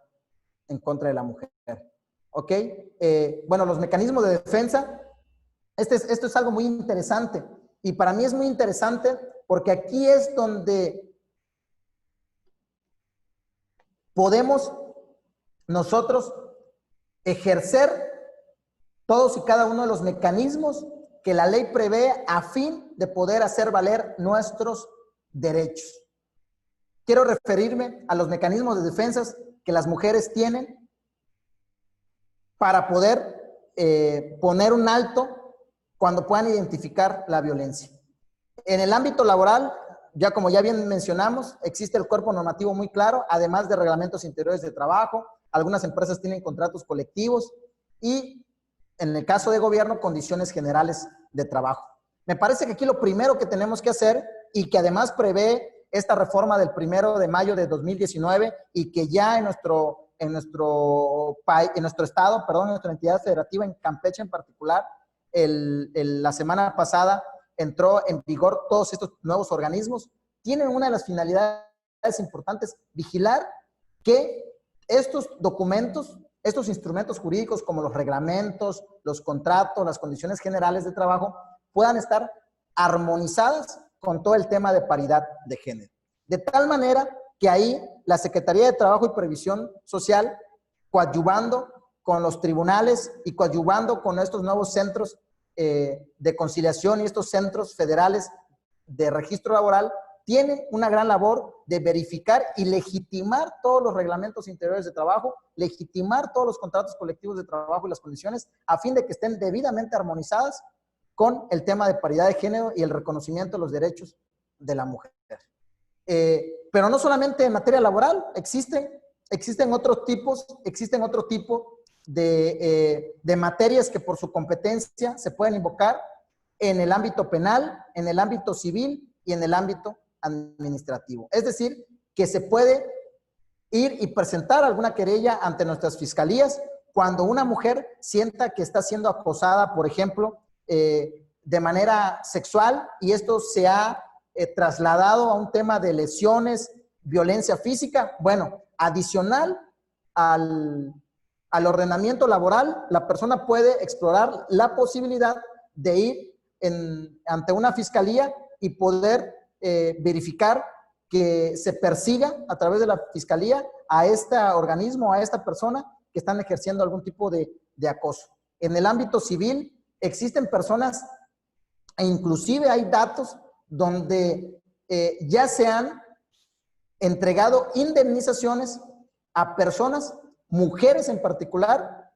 de la mujer. ¿Ok? Bueno, los mecanismos de defensa, esto es algo muy interesante. Y para mí es muy interesante porque aquí es donde podemos nosotros ejercer todos y cada uno de los mecanismos que la ley prevé a fin de poder hacer valer nuestros derechos. Quiero referirme a los mecanismos de defensa que las mujeres tienen para poder poner un alto cuando puedan identificar la violencia. En el ámbito laboral, como ya bien mencionamos, existe el cuerpo normativo muy claro, además de reglamentos interiores de trabajo. Algunas empresas tienen contratos colectivos y, en el caso de gobierno, condiciones generales de trabajo. Me parece que aquí lo primero que tenemos que hacer, y que además prevé esta reforma del 1 de mayo de 2019, y que ya en nuestro estado, en nuestra entidad federativa, en Campeche en particular, la semana pasada entró en vigor todos estos nuevos organismos, tienen una de las finalidades importantes: vigilar que estos documentos, estos instrumentos jurídicos como los reglamentos, los contratos, las condiciones generales de trabajo, puedan estar armonizadas con todo el tema de paridad de género. De tal manera que ahí la Secretaría de Trabajo y Previsión Social, coadyuvando con los tribunales y coadyuvando con estos nuevos centros de conciliación y estos centros federales de registro laboral, tienen una gran labor de verificar y legitimar todos los reglamentos interiores de trabajo, legitimar todos los contratos colectivos de trabajo y las condiciones, a fin de que estén debidamente armonizadas con el tema de paridad de género y el reconocimiento de los derechos de la mujer. Pero no solamente en materia laboral, existen otro tipo de materias que por su competencia se pueden invocar en el ámbito penal, en el ámbito civil y en el ámbito administrativo. Es decir, que se puede ir y presentar alguna querella ante nuestras fiscalías cuando una mujer sienta que está siendo acosada, por ejemplo, de manera sexual, y esto se ha trasladado a un tema de lesiones, violencia física. Bueno, adicional al ordenamiento laboral, la persona puede explorar la posibilidad de ir ante una fiscalía y poder verificar que se persiga a través de la fiscalía a este organismo, a esta persona que están ejerciendo algún tipo de acoso. En el ámbito civil existen personas, e inclusive hay datos donde ya se han entregado indemnizaciones a personas, mujeres en particular,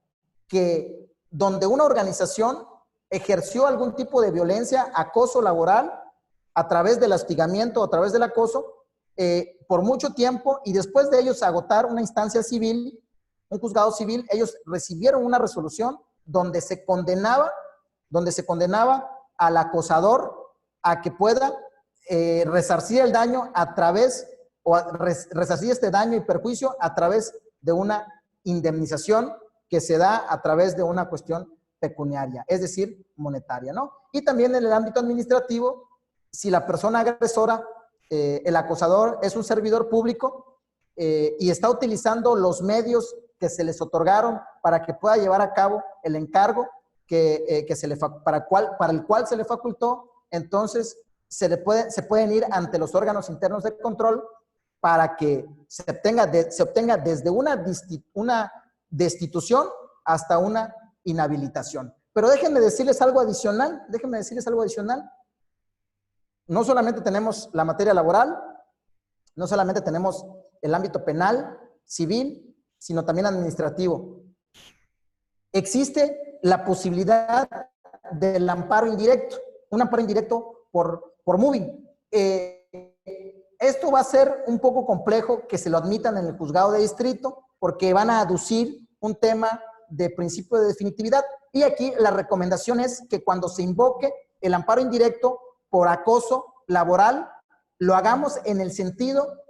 donde una organización ejerció algún tipo de violencia, acoso laboral, a través del hostigamiento, a través del acoso, por mucho tiempo, y después de ellos agotar una instancia civil, un juzgado civil, ellos recibieron una resolución donde se condenaba al acosador a que pueda resarcir el daño resarcir este daño y perjuicio a través de una indemnización que se da a través de una cuestión pecuniaria, es decir, monetaria, ¿no? Y también en el ámbito administrativo, si la persona agresora el acosador es un servidor público y está utilizando los medios que se les otorgaron para que pueda llevar a cabo el encargo para el cual se le facultó, entonces se pueden ir ante los órganos internos de control para que se obtenga desde una destitución hasta una inhabilitación. Pero déjenme decirles algo adicional, No solamente tenemos la materia laboral, no solamente tenemos el ámbito penal, civil, sino también administrativo. Existe la posibilidad del amparo indirecto, un amparo indirecto por moving. Esto va a ser un poco complejo que se lo admitan en el juzgado de distrito porque van a aducir un tema de principio de definitividad. Y aquí la recomendación es que cuando se invoque el amparo indirecto por acoso laboral, lo hagamos en el sentido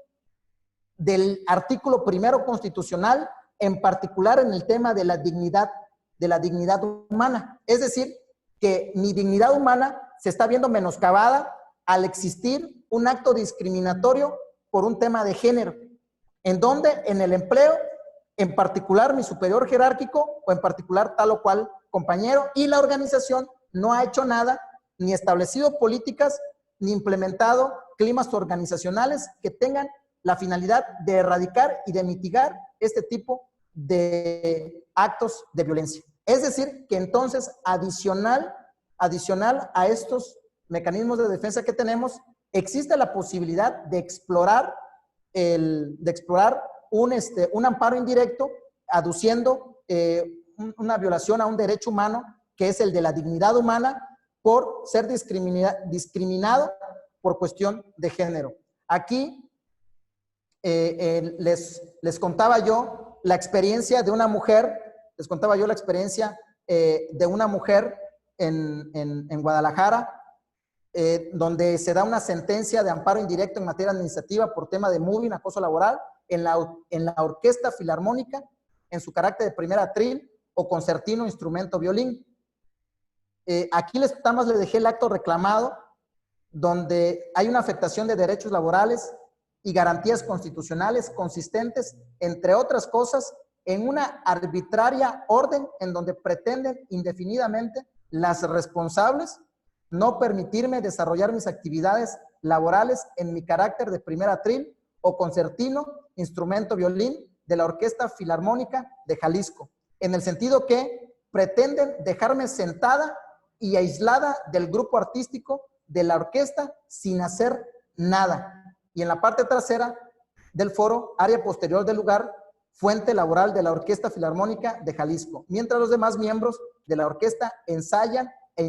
del artículo 1 constitucional, en particular en el tema de la dignidad humana. Es decir, que mi dignidad humana se está viendo menoscabada al existir un acto discriminatorio por un tema de género, en donde en el empleo, en particular mi superior jerárquico o en particular tal o cual compañero y la organización no ha hecho nada, ni establecido políticas, ni implementado climas organizacionales que tengan la finalidad de erradicar y de mitigar este tipo de actos de violencia. Es decir, que entonces adicional a estos mecanismos de defensa que tenemos, existe la posibilidad de explorar un amparo indirecto aduciendo una violación a un derecho humano que es el de la dignidad humana por ser discriminado por cuestión de género. Aquí les contaba yo la experiencia de una mujer, en Guadalajara, donde se da una sentencia de amparo indirecto en materia administrativa por tema de moving, acoso laboral, en la Orquesta Filarmónica, en su carácter de primera atril o concertino instrumento violín. Aquí les dejé el acto reclamado, donde hay una afectación de derechos laborales y garantías constitucionales consistentes, entre otras cosas, en una arbitraria orden en donde pretenden indefinidamente las responsables no permitirme desarrollar mis actividades laborales en mi carácter de primer atril o concertino, instrumento violín de la Orquesta Filarmónica de Jalisco, en el sentido que pretenden dejarme sentada y aislada del grupo artístico de la orquesta sin hacer nada. Y en la parte trasera del foro, área posterior del lugar, fuente laboral de la Orquesta Filarmónica de Jalisco, mientras los demás miembros de la orquesta ensayan e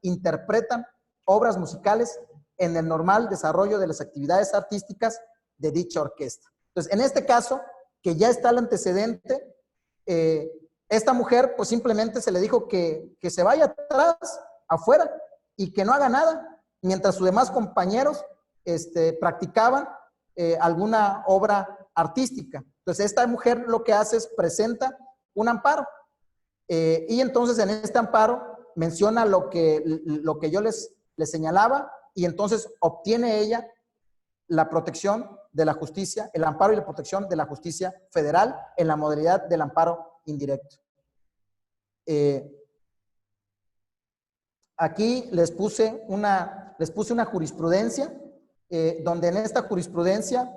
interpretan obras musicales en el normal desarrollo de las actividades artísticas de dicha orquesta. Entonces, en este caso, que ya está el antecedente, esta mujer pues simplemente se le dijo que se vaya atrás, afuera, y que no haga nada, mientras sus demás compañeros practicaban alguna obra artística. Entonces, esta mujer lo que hace es presenta un amparo. Y entonces en este amparo menciona lo que yo les señalaba, y entonces obtiene ella la protección de la justicia, el amparo y la protección de la justicia federal en la modalidad del amparo indirecto. Aquí les puse una jurisprudencia, donde en esta jurisprudencia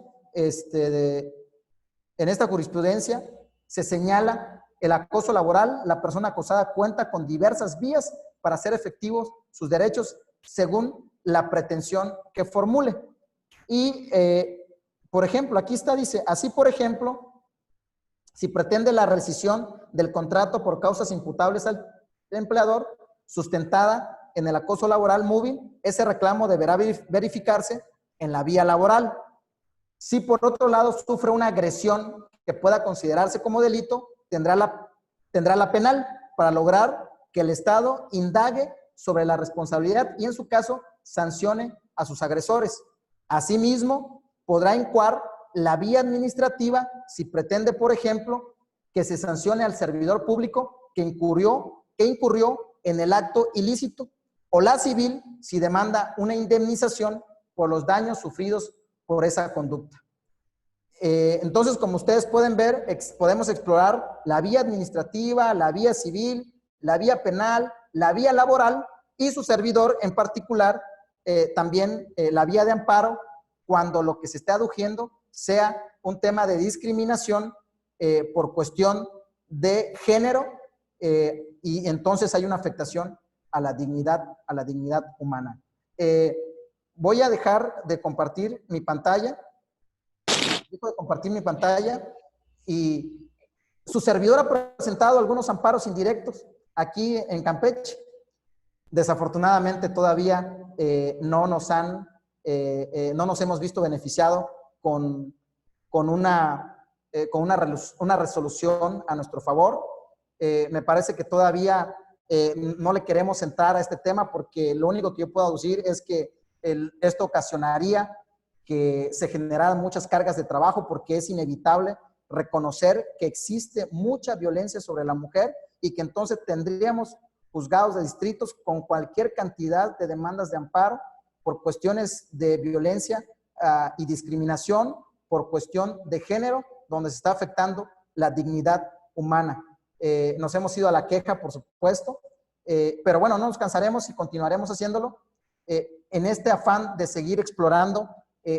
se señala el acoso laboral. La persona acosada cuenta con diversas vías para hacer efectivos sus derechos según la pretensión que formule. Y, por ejemplo, aquí está, dice, así por ejemplo, si pretende la rescisión del contrato por causas imputables al empleador, sustentada en el acoso laboral moving, ese reclamo deberá verificarse en la vía laboral. Si por otro lado sufre una agresión que pueda considerarse como delito, tendrá la penal para lograr que el Estado indague sobre la responsabilidad y en su caso sancione a sus agresores. Asimismo, podrá incoar la vía administrativa si pretende, por ejemplo, que se sancione al servidor público que incurrió en el acto ilícito, o la civil si demanda una indemnización por los daños sufridos por esa conducta. Entonces, como ustedes pueden ver, podemos explorar la vía administrativa, la vía civil, la vía penal, la vía laboral y su servidor en particular, también la vía de amparo, cuando lo que se esté aduciendo sea un tema de discriminación por cuestión de género, y entonces hay una afectación a la dignidad humana. Voy a dejar de compartir mi pantalla. Dejo de compartir mi pantalla y su servidor ha presentado algunos amparos indirectos aquí en Campeche. Desafortunadamente todavía no nos hemos visto beneficiado con una resolución a nuestro favor. Me parece que todavía no le queremos entrar a este tema porque lo único que yo puedo aducir es que esto ocasionaría que se generaran muchas cargas de trabajo, porque es inevitable reconocer que existe mucha violencia sobre la mujer y que entonces tendríamos juzgados de distritos con cualquier cantidad de demandas de amparo por cuestiones de violencia y discriminación por cuestión de género, donde se está afectando la dignidad humana. Nos hemos ido a la queja, por supuesto, pero bueno, no nos cansaremos y continuaremos haciéndolo en este afán de seguir explorando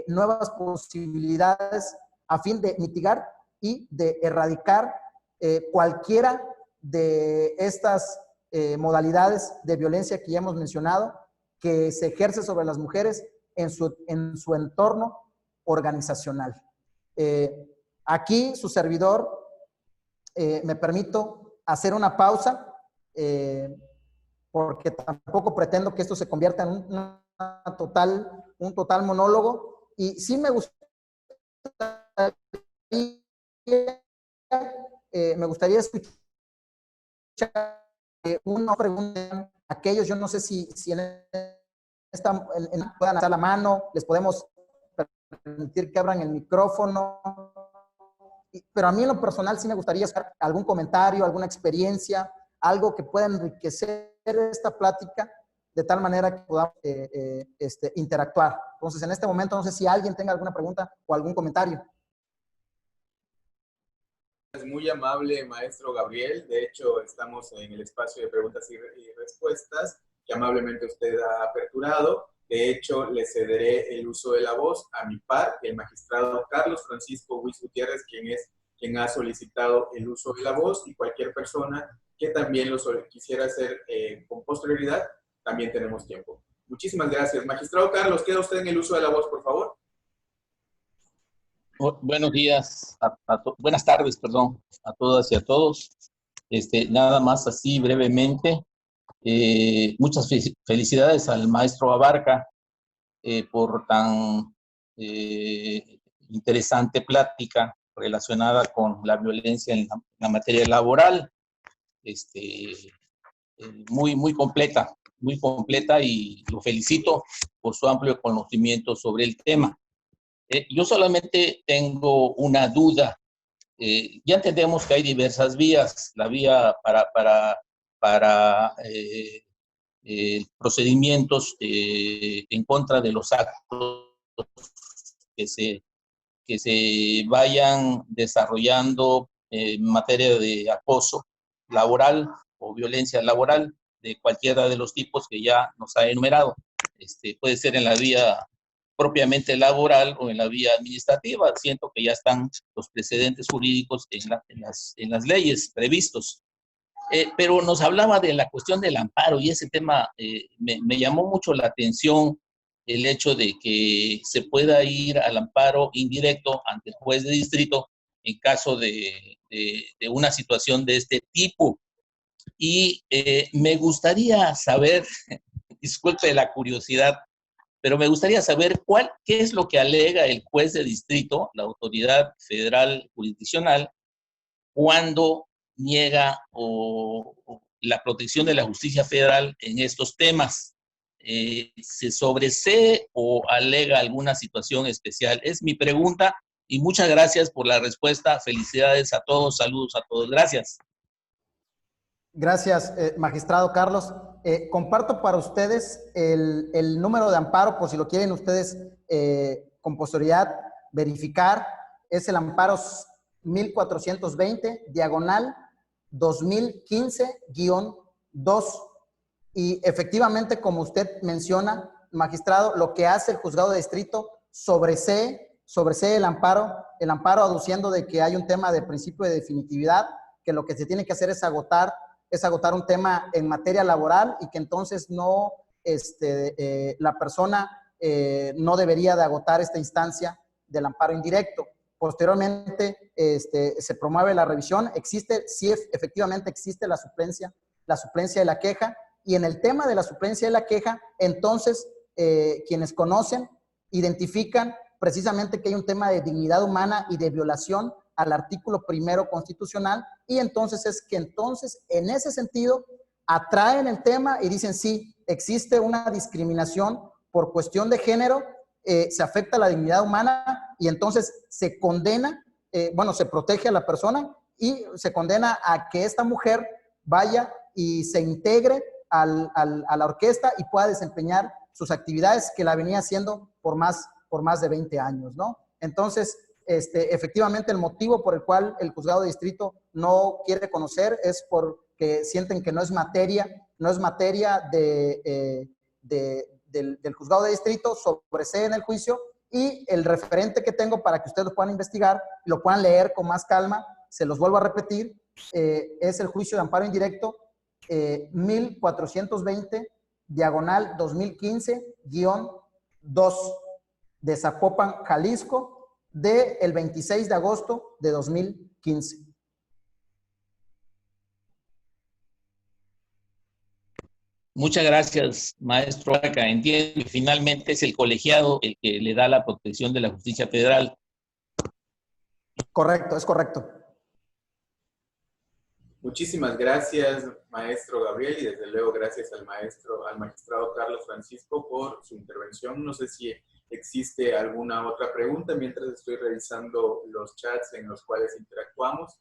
nuevas posibilidades a fin de mitigar y de erradicar cualquiera de estas modalidades de violencia que ya hemos mencionado, que se ejerce sobre las mujeres en su entorno organizacional. Aquí su servidor, me permito hacer una pausa, porque tampoco pretendo que esto se convierta en un total monólogo. Y sí me gustaría escuchar una pregunta a aquellos. Yo no sé si puedan alzar la mano, les podemos permitir que abran el micrófono. Pero a mí en lo personal sí me gustaría sacar algún comentario, alguna experiencia, algo que pueda enriquecer esta plática de tal manera que podamos interactuar. Entonces, en este momento, no sé si alguien tenga alguna pregunta o algún comentario. Es muy amable, maestro Gabriel. De hecho, estamos en el espacio de preguntas y respuestas que amablemente usted ha aperturado. De hecho, le cederé el uso de la voz a mi par, el magistrado Carlos Francisco Huiz Gutiérrez, quien ha solicitado el uso de la voz, y cualquier persona que también quisiera hacer con posterioridad, también tenemos tiempo. Muchísimas gracias. Magistrado Carlos, queda usted en el uso de la voz, por favor. Buenos días, buenas tardes, perdón, a todas y a todos. Nada más así brevemente, muchas felicidades al maestro Abarca por tan interesante plática relacionada con la violencia en la materia laboral. Muy completa, y lo felicito por su amplio conocimiento sobre el tema. Yo solamente tengo una duda. Ya entendemos que hay diversas vías. La vía para procedimientos en contra de los actos que se vayan desarrollando en materia de acoso laboral o violencia laboral de cualquiera de los tipos que ya nos ha enumerado. Puede ser en la vía propiamente laboral o en la vía administrativa. Siento que ya están los precedentes jurídicos en las leyes previstos. Pero nos hablaba de la cuestión del amparo, y ese tema me llamó mucho la atención, el hecho de que se pueda ir al amparo indirecto ante el juez de distrito en caso de una situación de este tipo. Y me gustaría saber, disculpe la curiosidad, pero me gustaría saber qué es lo que alega el juez de distrito, la autoridad federal jurisdiccional, cuando niega la protección de la justicia federal en estos temas. ¿Se sobresee o alega alguna situación especial? Es mi pregunta, y muchas gracias por la respuesta. Felicidades a todos, saludos a todos. Gracias. Gracias, magistrado Carlos. comparto para ustedes el número de amparo, por si lo quieren ustedes con posterioridad verificar. Es el amparo 1420, diagonal 2015-2. Y efectivamente, como usted menciona, magistrado, lo que hace el juzgado de distrito sobresee el amparo aduciendo de que hay un tema de principio de definitividad, que lo que se tiene que hacer es agotar un tema en materia laboral y que entonces no, la persona no debería de agotar esta instancia del amparo indirecto. Posteriormente, se promueve la revisión. Sí, efectivamente existe la suplencia de la queja, y en el tema de la suplencia de la queja, entonces, quienes conocen, identifican precisamente que hay un tema de dignidad humana y de violación al artículo 1 constitucional, y entonces es que en ese sentido atraen el tema y dicen sí, existe una discriminación por cuestión de género, se afecta la dignidad humana, y entonces se condena, se protege a la persona y se condena a que esta mujer vaya y se integre a la orquesta y pueda desempeñar sus actividades que la venía haciendo por más de 20 años, ¿no? Entonces, efectivamente, el motivo por el cual el juzgado de distrito no quiere conocer es porque sienten que no es materia del juzgado de distrito, sobresee en el juicio, y el referente que tengo para que ustedes lo puedan investigar, lo puedan leer con más calma, se los vuelvo a repetir, es el juicio de amparo indirecto 1420, diagonal 2015-2, de Zapopan, Jalisco, del 26 de agosto de 2015. Muchas gracias, maestro Vaca. Entiendo que finalmente es el colegiado el que le da la protección de la justicia federal. Correcto, es correcto. Muchísimas gracias, maestro Gabriel, y desde luego gracias al magistrado Carlos Francisco por su intervención. No sé si existe alguna otra pregunta mientras estoy revisando los chats en los cuales interactuamos.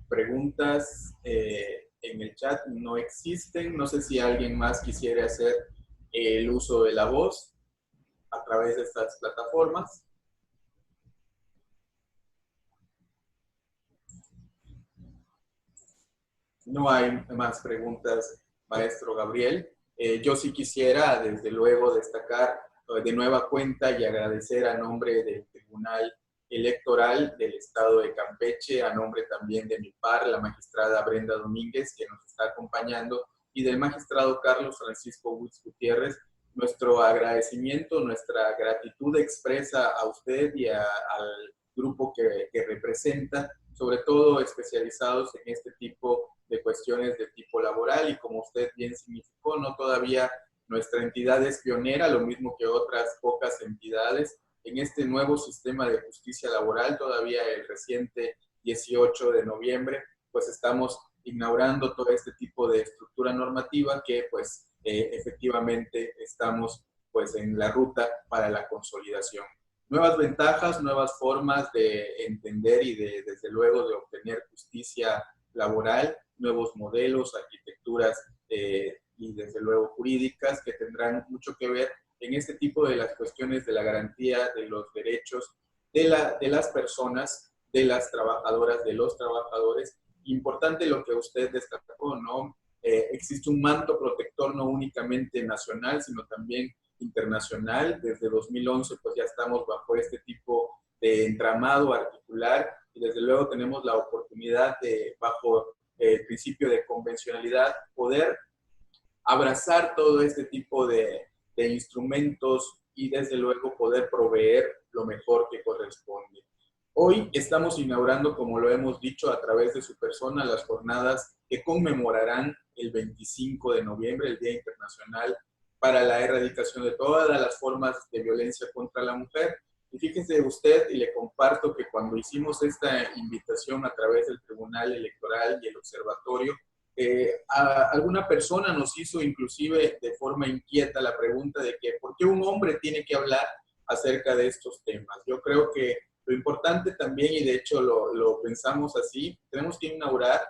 Preguntas en el chat no existen. No sé si alguien más quisiera hacer el uso de la voz a través de estas plataformas. No hay más preguntas, maestro Gabriel. Yo sí quisiera, desde luego, destacar de nueva cuenta y agradecer a nombre del Tribunal Electoral del Estado de Campeche, a nombre también de mi par, la magistrada Brenda Domínguez, que nos está acompañando, y del magistrado Carlos Francisco Witz Gutiérrez, nuestro agradecimiento, nuestra gratitud expresa a usted y al grupo que representa, sobre todo especializados en este tipo de cuestiones de tipo laboral, y como usted bien significó, no todavía nuestra entidad es pionera, lo mismo que otras pocas entidades, en este nuevo sistema de justicia laboral. Todavía el reciente 18 de noviembre, pues estamos inaugurando todo este tipo de estructura normativa que pues efectivamente estamos pues en la ruta para la consolidación. Nuevas ventajas, nuevas formas de entender y desde luego de obtener justicia laboral, nuevos modelos, arquitecturas y desde luego jurídicas que tendrán mucho que ver en este tipo de las cuestiones de la garantía de los derechos de las personas, de las trabajadoras, de los trabajadores. Importante lo que usted destacó, ¿no? Existe un manto protector no únicamente nacional, sino también internacional. Desde 2011 pues ya estamos bajo este tipo de entramado articular, y desde luego tenemos la oportunidad de, bajo el principio de convencionalidad, poder abrazar todo este tipo de instrumentos y desde luego poder proveer lo mejor que corresponde. Hoy estamos inaugurando, como lo hemos dicho, a través de su persona, las jornadas que conmemorarán el 25 de noviembre, el Día Internacional para la Erradicación de todas las formas de violencia contra la mujer. Y fíjese usted, y le comparto que cuando hicimos esta invitación a través del Tribunal Electoral y el Observatorio, alguna persona nos hizo inclusive de forma inquieta la pregunta de que ¿por qué un hombre tiene que hablar acerca de estos temas? Yo creo que lo importante también, y de hecho lo pensamos así, tenemos que inaugurar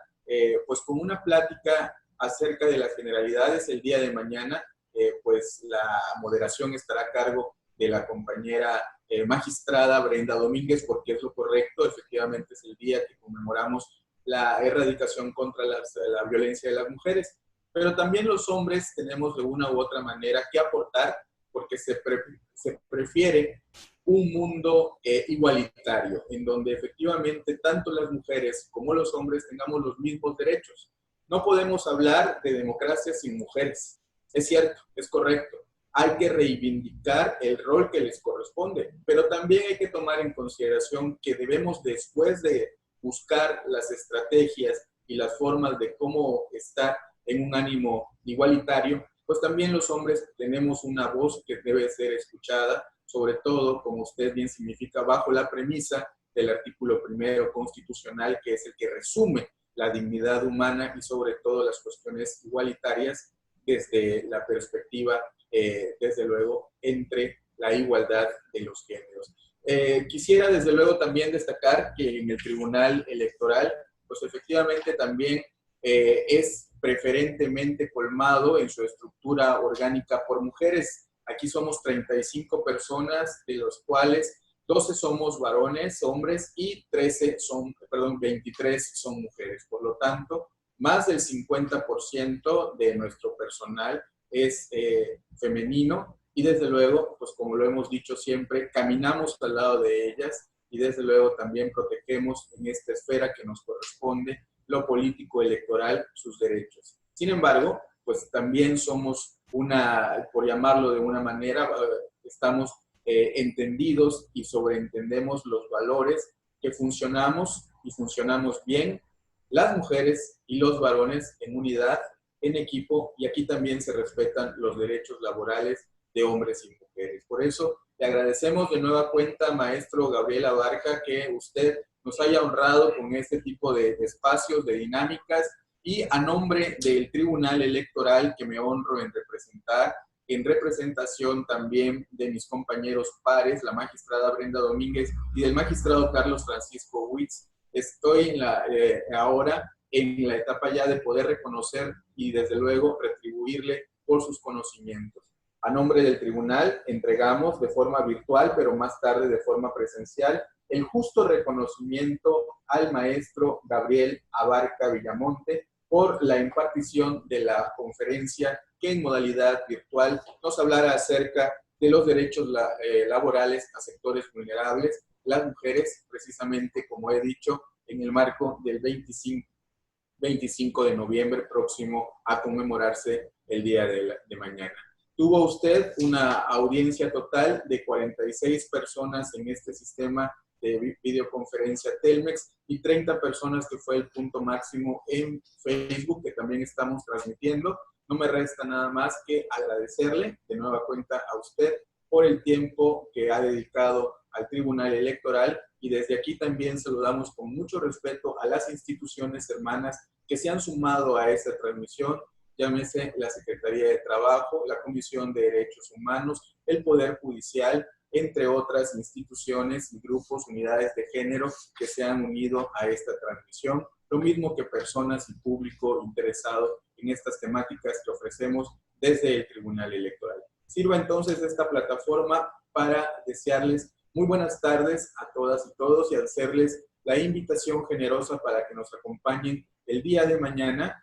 pues con una plática acerca de las generalidades el día de mañana, pues la moderación estará a cargo de la compañera magistrada Brenda Domínguez, porque es lo correcto, efectivamente es el día que conmemoramos la erradicación contra la violencia de las mujeres. Pero también los hombres tenemos de una u otra manera que aportar, porque se prefiere un mundo igualitario, en donde efectivamente tanto las mujeres como los hombres tengamos los mismos derechos. No podemos hablar de democracia sin mujeres. Es cierto, es correcto. Hay que reivindicar el rol que les corresponde, pero también hay que tomar en consideración que debemos, después de buscar las estrategias y las formas de cómo estar en un ánimo igualitario, pues también los hombres tenemos una voz que debe ser escuchada, sobre todo, como usted bien significa, bajo la premisa del artículo 1 constitucional, que es el que resume la dignidad humana y sobre todo las cuestiones igualitarias desde la perspectiva, desde luego, entre la igualdad de los géneros. Quisiera, desde luego, también destacar que en el Tribunal Electoral, pues efectivamente también es preferentemente colmado en su estructura orgánica por mujeres. Aquí somos 35 personas, de los cuales 12 somos varones, hombres, y 23 son mujeres. Por lo tanto, más del 50% de nuestro personal es femenino y desde luego, pues como lo hemos dicho siempre, caminamos al lado de ellas y desde luego también protegemos en esta esfera que nos corresponde lo político electoral, sus derechos. Sin embargo, pues también somos por llamarlo de una manera, estamos entendidos y sobreentendemos los valores que funcionamos y funcionamos bien las mujeres y los varones en unidad, en equipo, y aquí también se respetan los derechos laborales de hombres y mujeres. Por eso le agradecemos de nueva cuenta, maestro Gabriel Abarca, que usted nos haya honrado con este tipo de espacios, de dinámicas, y a nombre del Tribunal Electoral, que me honro en representar, en representación también de mis compañeros pares, la magistrada Brenda Domínguez y del magistrado Carlos Francisco Witz, estoy ahora en la etapa ya de poder reconocer y desde luego retribuirle por sus conocimientos. A nombre del tribunal entregamos de forma virtual, pero más tarde de forma presencial, el justo reconocimiento al maestro Gabriel Abarca Villamonte por la impartición de la conferencia que en modalidad virtual nos hablará acerca de los derechos laborales a sectores vulnerables, las mujeres, precisamente como he dicho, en el marco del 25 de noviembre próximo a conmemorarse el día de mañana. Tuvo usted una audiencia total de 46 personas en este sistema de videoconferencia Telmex y 30 personas, que fue el punto máximo en Facebook, que también estamos transmitiendo. No me resta nada más que agradecerle de nueva cuenta a usted por el tiempo que ha dedicado al Tribunal Electoral, y desde aquí también saludamos con mucho respeto a las instituciones hermanas que se han sumado a esta transmisión, llámese la Secretaría de Trabajo, la Comisión de Derechos Humanos, el Poder Judicial, entre otras instituciones y grupos, unidades de género que se han unido a esta transmisión, lo mismo que personas y público interesado en estas temáticas que ofrecemos desde el Tribunal Electoral. Sirva entonces esta plataforma para desearles muy buenas tardes a todas y todos y hacerles la invitación generosa para que nos acompañen el día de mañana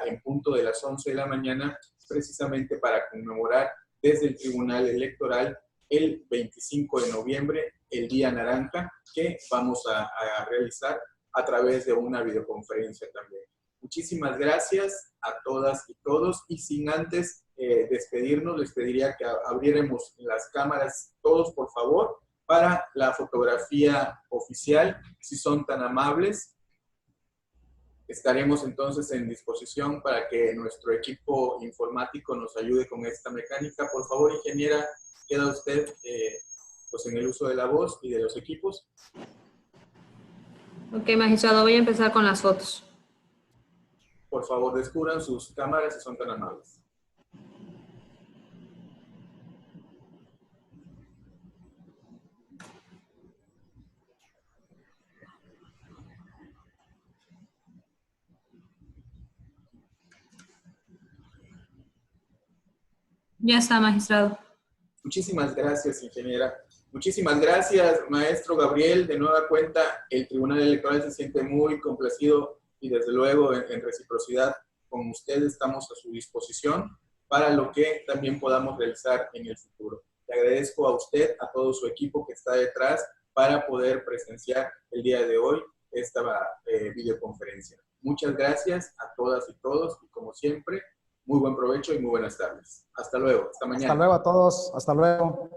en punto de las 11 de la mañana, precisamente para conmemorar desde el Tribunal Electoral el 25 de noviembre, el Día Naranja, que vamos a realizar a través de una videoconferencia también. Muchísimas gracias a todas y todos, y sin antes despedirnos, les pediría que abriéramos las cámaras todos, por favor, para la fotografía oficial, si son tan amables. Estaremos entonces en disposición para que nuestro equipo informático nos ayude con esta mecánica. Por favor, ingeniera, queda usted pues en el uso de la voz y de los equipos. Ok, magistrado, voy a empezar con las fotos. Por favor, descubran sus cámaras si son tan amables. Ya está, magistrado. Muchísimas gracias, ingeniera. Muchísimas gracias, maestro Gabriel. De nueva cuenta, el Tribunal Electoral se siente muy complacido y desde luego en reciprocidad con usted estamos a su disposición para lo que también podamos realizar en el futuro. Le agradezco a usted, a todo su equipo que está detrás para poder presenciar el día de hoy esta videoconferencia. Muchas gracias a todas y todos y como siempre, muy buen provecho y muy buenas tardes. Hasta luego, hasta mañana. Hasta luego a todos, hasta luego.